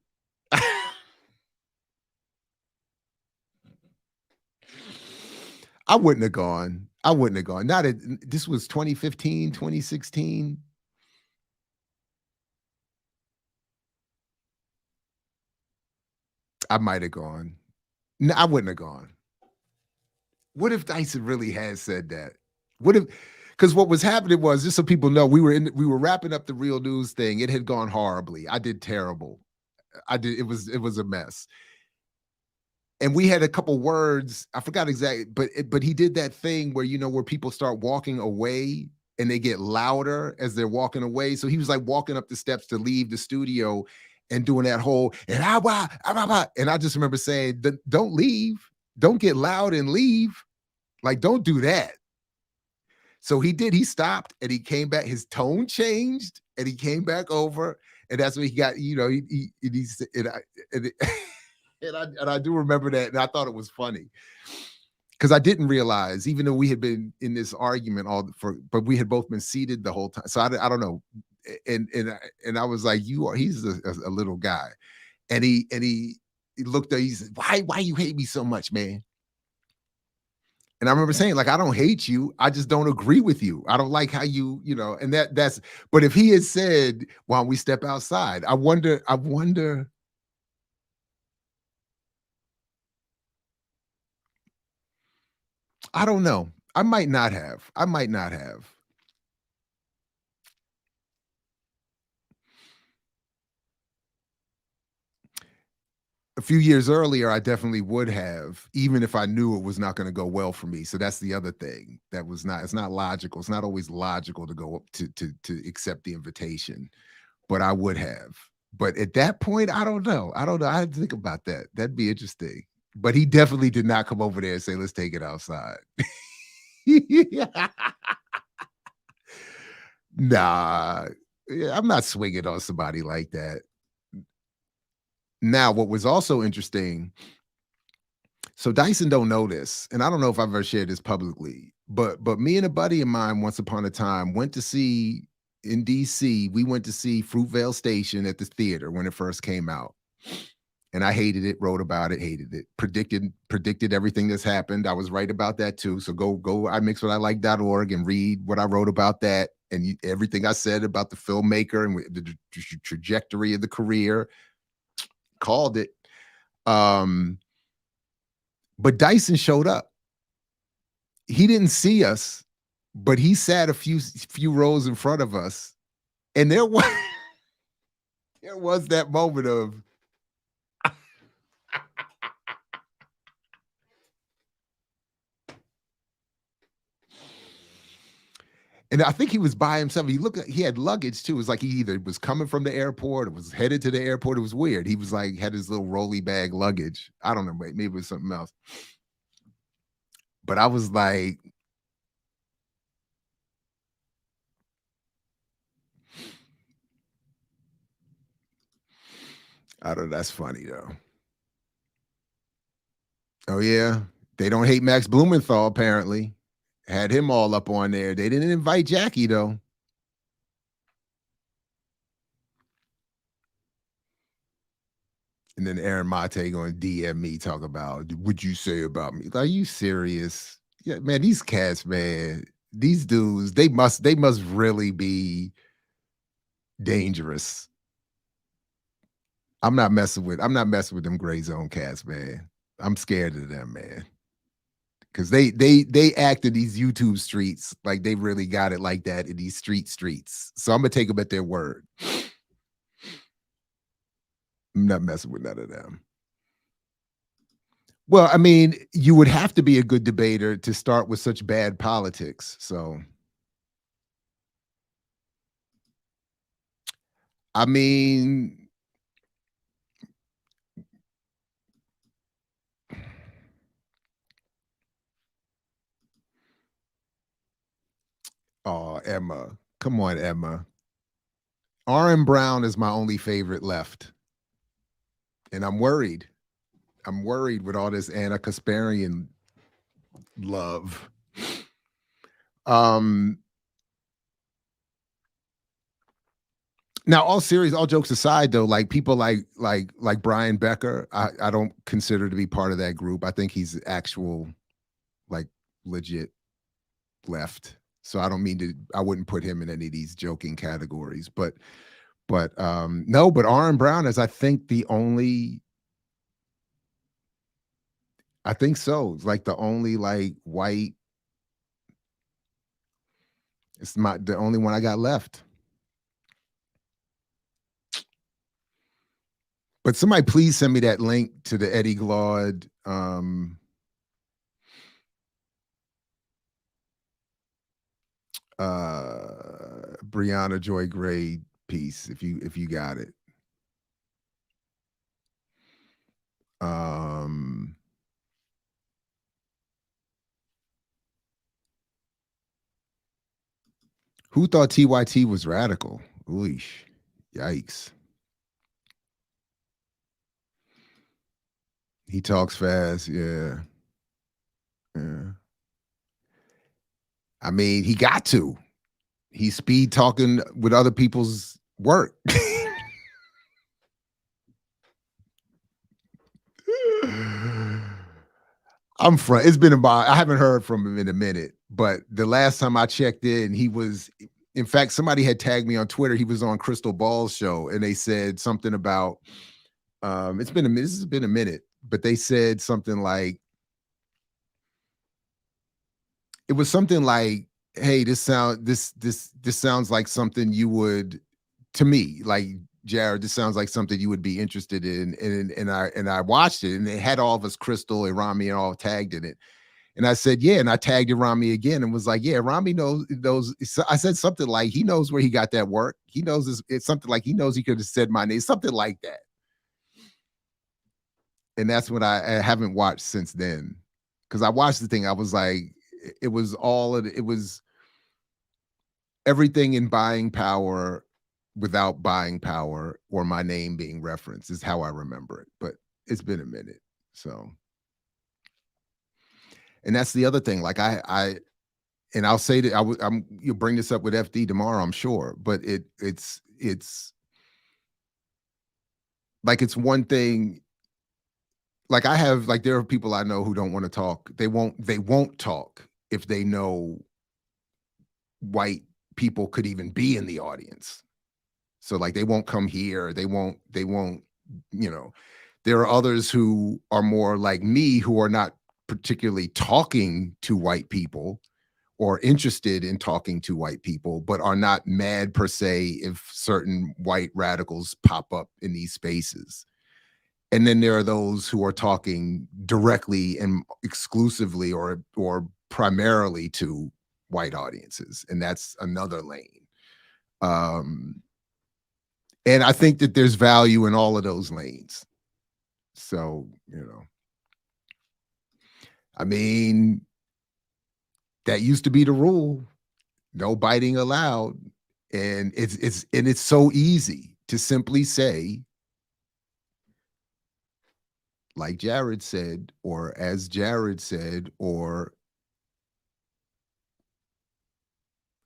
I wouldn't have gone. Not this was 2015, 2016. I might have gone. No, I wouldn't have gone. What if Dyson really had said that? What if, because what was happening was, just so people know, we were wrapping up the Real News thing. It had gone horribly. I did terrible. It was a mess. And we had a couple words, I forgot exactly, but he did that thing where, where people start walking away and they get louder as they're walking away. So he was like walking up the steps to leave the studio and doing that whole, and I just remember saying, don't leave. Don't get loud and leave. Like, don't do that. So he did. He stopped and he came back. His tone changed and he came back over. And that's when he got, and I do remember that. And I thought it was funny because I didn't realize, even though we had been in this argument but we had both been seated the whole time. So I don't know. And I was like, he's a little guy. And he looked at, he said, why you hate me so much, man? And I remember saying, like, I don't hate you. I just don't agree with you. I don't like how and that's, but if he had said, why don't we step outside? I wonder. I don't know. I might not have. A few years earlier, I definitely would have, even if I knew it was not going to go well for me. So that's the other thing. It's not logical. It's not always logical to go up to accept the invitation, but I would have. But at that point, I don't know. I had to think about that. That'd be interesting. But he definitely did not come over there and say, let's take it outside. Nah, I'm not swinging on somebody like that. Now, what was also interesting, so Dyson don't know this, and I don't know if I've ever shared this publicly, but me and a buddy of mine once upon a time went to see, in DC, we went to see Fruitvale Station at the theater when it first came out. And I hated it, wrote about it, hated it, predicted everything that's happened. I was right about that too. So go imixwhatilike.org and read what I wrote about that, and everything I said about the filmmaker and the trajectory of the career. Called it. But Dyson showed up. He didn't see us, but he sat a few rows in front of us, and there was that moment of and I think he was by himself. He had luggage too. It was like he either was coming from the airport or was headed to the airport. It was weird. He was like, had his little rolly bag luggage. I don't know, maybe it was something else. But I was like, I don't know. That's funny though. Oh yeah. They don't hate Max Blumenthal, apparently. Had him all up on there. They didn't invite Jackie though. And then Aaron Mate going to DM me, talk about, what'd you say about me? Are you serious? Yeah, man, these cats, man, these dudes, they must really be dangerous. I'm not messing with them gray zone cats, man. I'm scared of them, man. Because they act in these YouTube streets like they really got it like that in these streets. So I'm gonna take them at their word. I'm not messing with none of them. Well, I mean, you would have to be a good debater to start with such bad politics. So, I mean, oh, Emma. Come on, Emma. R.M. Brown is my only favorite left. And I'm worried. I'm worried with all this Anna Kasparian love. Now, all jokes aside, though, like people like Brian Becker, I don't consider to be part of that group. I think he's actual, like, legit left. So I wouldn't put him in any of these joking categories. But no, but R.M. Brown is, I think, the only I think so. It's like the only like white. It's the only one I got left. But somebody please send me that link to the Eddie Glaude Brianna Joy Gray piece if you got it. Who thought TYT was radical? Ooh, yikes. He talks fast, yeah. Yeah. I mean, he got to. He's speed talking with other people's work. It's been about, I haven't heard from him in a minute, but the last time I checked in, in fact, somebody had tagged me on Twitter. He was on Crystal Ball's show and they said something about, this has been a minute, but they said something like, it was something like, hey, this sounds like something you would, to me, like, Jared, this sounds like something you would be interested in. And I watched it and it had all of us, Crystal and Rami, and all tagged in it. And I said, yeah. And I tagged Rami again and was like, yeah, Rami knows. I said something like, he knows where he got that work. He knows it's something like he knows he could have said my name, something like that. And that's what I haven't watched since then. Because I watched the thing, I was like, it was everything in buying power without buying power or my name being referenced is how I remember it, but it's been a minute. So, and that's the other thing. Like and I'll say that you'll bring this up with FD tomorrow, I'm sure, but it's like, it's one thing. Like there are people I know who don't want to talk. They won't talk if they know white people could even be in the audience. So like, they won't come here. They won't, there are others who are more like me who are not particularly talking to white people or interested in talking to white people, but are not mad per se if certain white radicals pop up in these spaces. And then there are those who are talking directly and exclusively or primarily to white audiences. And that's another lane. And I think that there's value in all of those lanes. So, I mean, that used to be the rule. No biting allowed. And it's so easy to simply say, like Jared said, or as Jared said, or,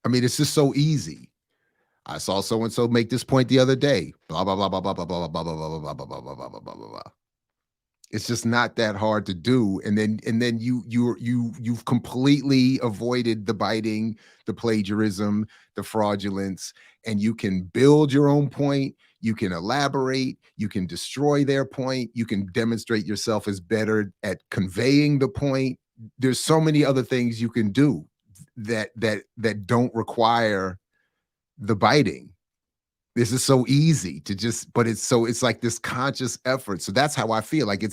I mean, it's just so easy. I saw so-and-so make this point the other day, blah, blah, blah, blah, blah, blah, blah, blah, blah, blah, blah, blah, blah, blah, blah, blah, blah, blah. It's just not that hard to do. And then you've completely avoided the biting, the plagiarism, the fraudulence, and you can build your own point. You can elaborate, you can destroy their point, you can demonstrate yourself as better at conveying the point. There's so many other things you can do that don't require the biting. This is so easy to just, but it's like this conscious effort. So that's how I feel like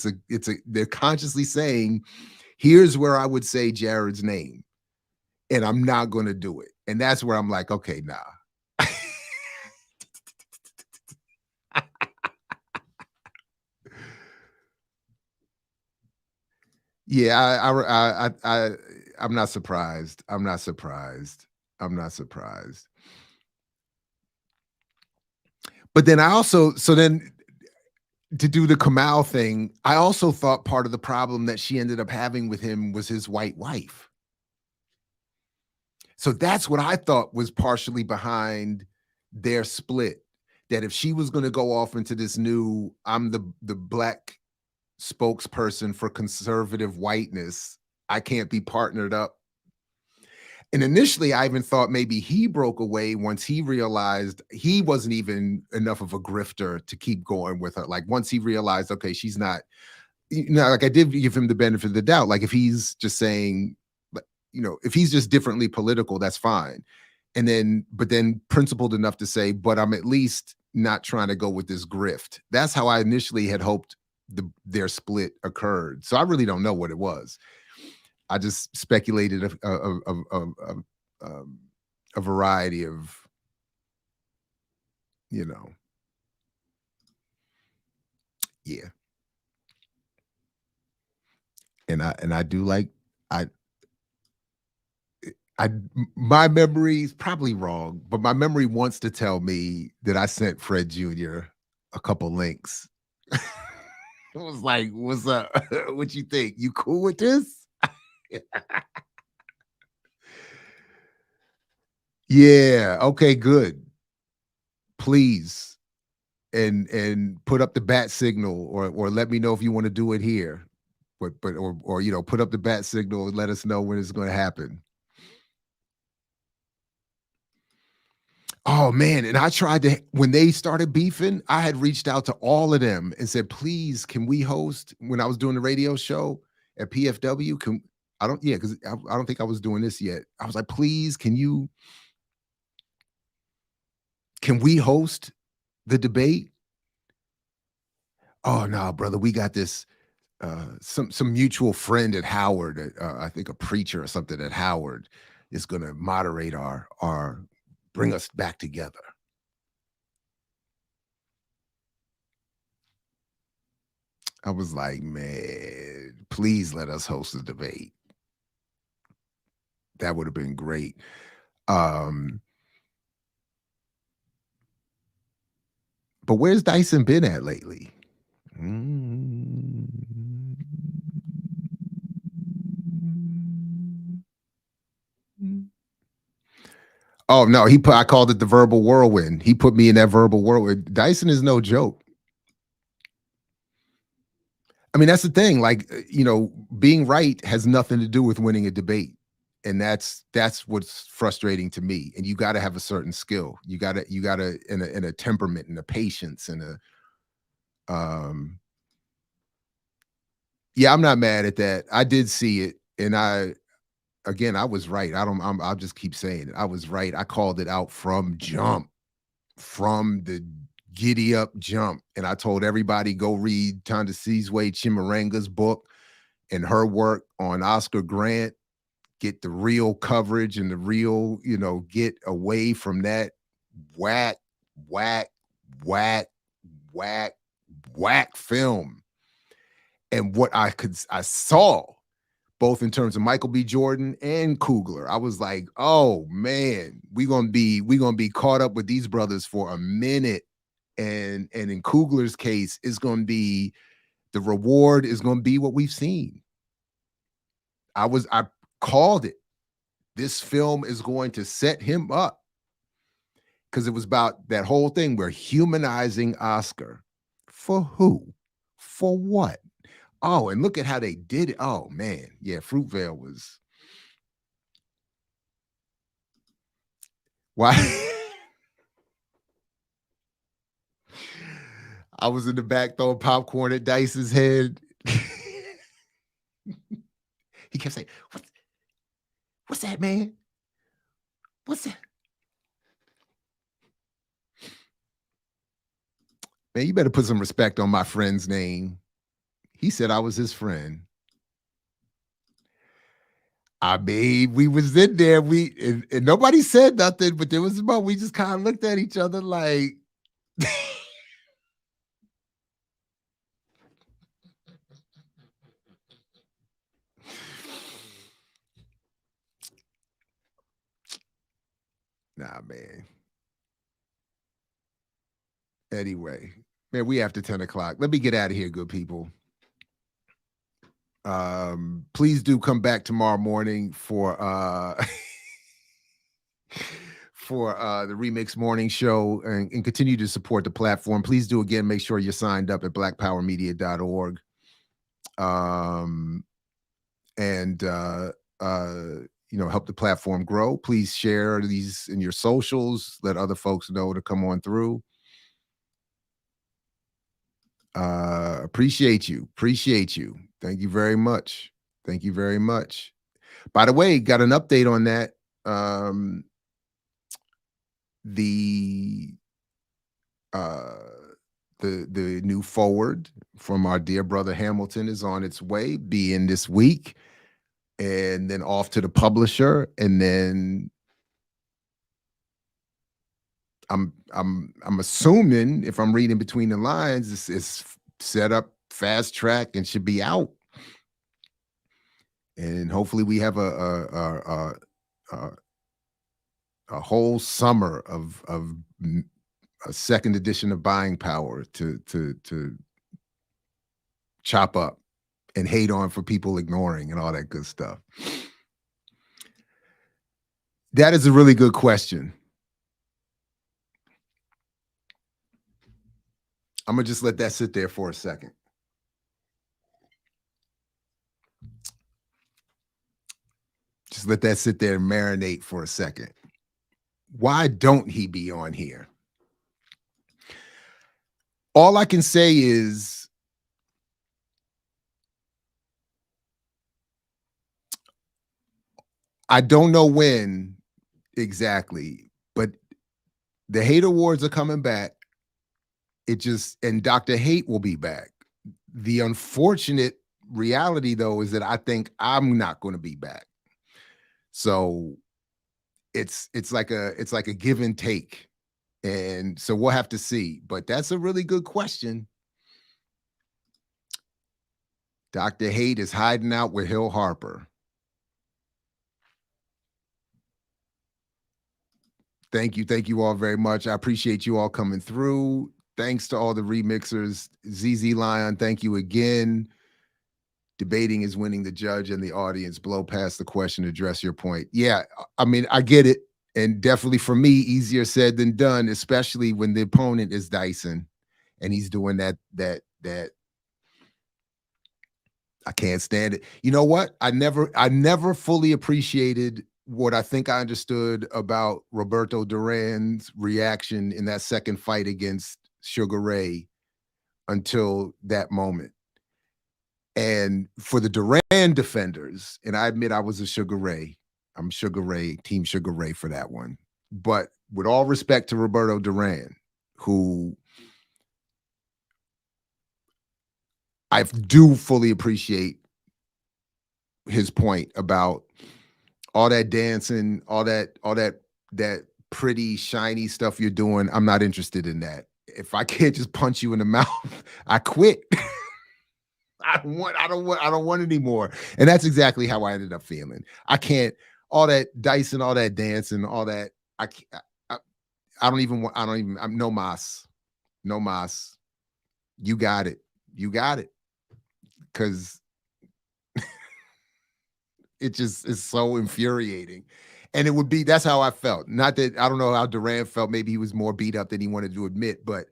they're consciously saying, here's where I would say Jared's name, and I'm not going to do it. And that's where I'm like, okay, nah. Yeah, I'm not surprised. I'm not surprised. But then then to do the Kamal thing, I also thought part of the problem that she ended up having with him was his white wife. So that's what I thought was partially behind their split. That if she was going to go off into this new, I'm the black spokesperson for conservative whiteness, I can't be partnered up. And initially I even thought maybe he broke away once he realized he wasn't even enough of a grifter to keep going with her. Like once he realized, okay, she's not like I did give him the benefit of the doubt. Like if he's just saying, if he's just differently political, that's fine. But then principled enough to say, but I'm at least not trying to go with this grift. That's how I initially had hoped their split occurred. So I really don't know what it was. I just speculated a variety of, yeah. And I do like, my memory is probably wrong, but my memory wants to tell me that I sent Fred Jr. a couple links. It was like, what's up? What you think? You cool with this? Yeah. Okay, good. Please. And put up the bat signal or let me know if you want to do it here. Or put up the bat signal and let us know when it's going to happen. Oh man, and I tried to, when they started beefing, I had reached out to all of them and said, please, can we host, when I was doing the radio show at PFW, because I don't think I was doing this yet. I was like, please, can we host the debate? Oh no, brother, we got this some mutual friend at Howard, I think a preacher or something at Howard is going to moderate our bring us back together. I was like, man, please let us host a debate. That would have been great. But where's Dyson been at lately? Oh no, I called it the verbal whirlwind. He put me in that verbal whirlwind. Dyson is no joke. I mean, that's the thing. Like, being right has nothing to do with winning a debate. And that's what's frustrating to me. And you got to have a certain skill. You got to, in a temperament and a patience and yeah, I'm not mad at that. I did see it. And I was right. I'll just keep saying it. I was right. I called it out from the giddy up jump. And I told everybody, go read Thandisizwe Chimurenga's book and her work on Oscar Grant. Get the real coverage and the real, get away from that whack film. And what I saw, both in terms of Michael B. Jordan and Coogler, I was like, oh man, we're gonna be caught up with these brothers for a minute. And in Coogler's case, it's gonna be, the reward is gonna be what we've seen. I called it. This film is going to set him up, because it was about that whole thing. We're humanizing Oscar. For who? For what? Oh, and look at how they did it. Oh man, yeah, Fruitvale was. Why? I was in the back throwing popcorn at Dice's head. He kept saying, what's that, man? What's that? Man, you better put some respect on my friend's name. He said I was his friend. I mean, we was in there. And nobody said nothing, but there was a moment we just kind of looked at each other like. Nah, man. Anyway, man, we after 10 o'clock. Let me get out of here, good people. Please do come back tomorrow morning for the Remix Morning Show and continue to support the platform. Please do, again, make sure you're signed up at blackpowermedia.org. Help the platform grow. Please share these in your socials. Let other folks know to come on through. Appreciate you. Appreciate you. Thank you very much. Thank you very much. By the way, got an update on that. The new forward from our dear brother Hamilton is on its way, being this week, and then off to the publisher, and then I'm assuming, if I'm reading between the lines, it's set up fast track and should be out. And hopefully we have a whole summer of a second edition of Buying Power to chop up and hate on for people ignoring and all that good stuff. That is a really good question. I'm gonna just let that sit there for a second. Just let that sit there and marinate for a second. Why don't he be on here? All I can say is I don't know when exactly, but the Hate Awards are coming back. And Dr. Hate will be back. The unfortunate reality, though, is that I think I'm not going to be back. So it's like a give and take. And so we'll have to see. But that's a really good question. Dr. Hate is hiding out with Hill Harper. Thank you all very much. I appreciate you all coming through. Thanks to all the remixers. ZZ Lion, thank you again. Debating is winning the judge and the audience. Blow past the question, address your point. Yeah, I mean, I get it. And definitely for me, easier said than done, especially when the opponent is Dyson and he's doing that I can't stand it. You know what? I never fully appreciated what I think I understood about Roberto Duran's reaction in that second fight against Sugar Ray until that moment. And for the Duran defenders, and I admit I was a Sugar Ray, I'm Sugar Ray, Team Sugar Ray for that one. But with all respect to Roberto Duran, who I do fully appreciate his point about all that dancing, all that pretty shiny stuff you're doing. I'm not interested in that. If I can't just punch you in the mouth, I quit. I don't want anymore. And that's exactly how I ended up feeling. I can't, all that Dyson, all that dancing, all that. I'm no mas. No mas. You got it. Because it just is so infuriating. And that's how I felt. Not that, I don't know how Duran felt. Maybe he was more beat up than he wanted to admit, but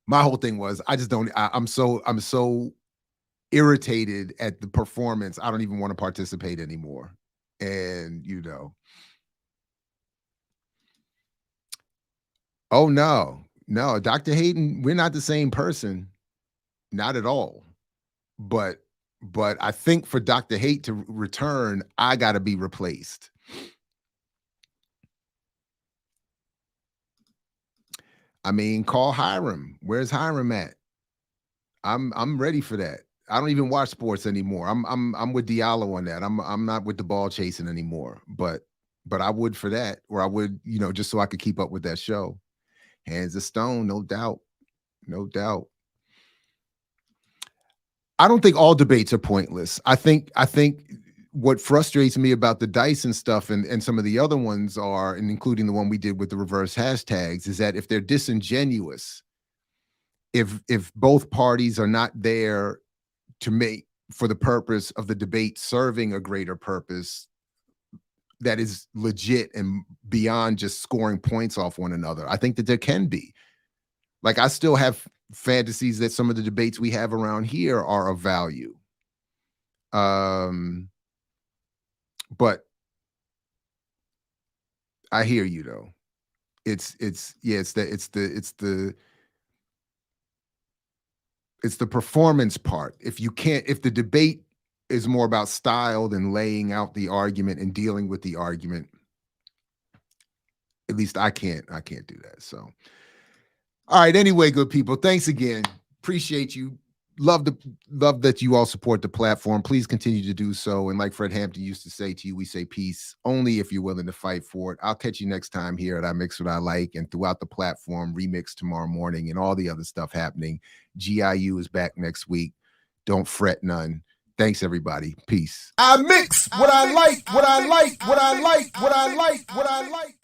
my whole thing was, I'm so irritated at the performance. I don't even want to participate anymore. And, oh no, Dr. Hayden, we're not the same person. Not at all. But I think for Dr. Hate to return, I got to be replaced. I mean, call Hiram. Where's Hiram at? I'm ready for that. I don't even watch sports anymore. I'm with Diallo on that. I'm not with the ball chasing anymore. But I would for that, or I would, just so I could keep up with that show. Hands of Stone, no doubt. No doubt. I don't think all debates are pointless. I think what frustrates me about the Dyson stuff and some of the other ones are, and including the one we did with the reverse hashtags, is that if they're disingenuous, if both parties are not there to make for the purpose of the debate serving a greater purpose that is legit and beyond just scoring points off one another, I think that there can be. Like, I still have fantasies that some of the debates we have around here are of value. But I hear you though. It's the It's the performance part. If the debate is more about style than laying out the argument and dealing with the argument, at least I can't do that. So, all right. Anyway, good people, thanks again. Appreciate you. Love that you all support the platform. Please continue to do so. And like Fred Hampton used to say to you, we say peace only if you're willing to fight for it. I'll catch you next time here at I Mix What I Like and throughout the platform, Remix tomorrow morning and all the other stuff happening. GIU is back next week. Don't fret none. Thanks, everybody. Peace. I mix what I like, what I like, what I like, what I like, what I like.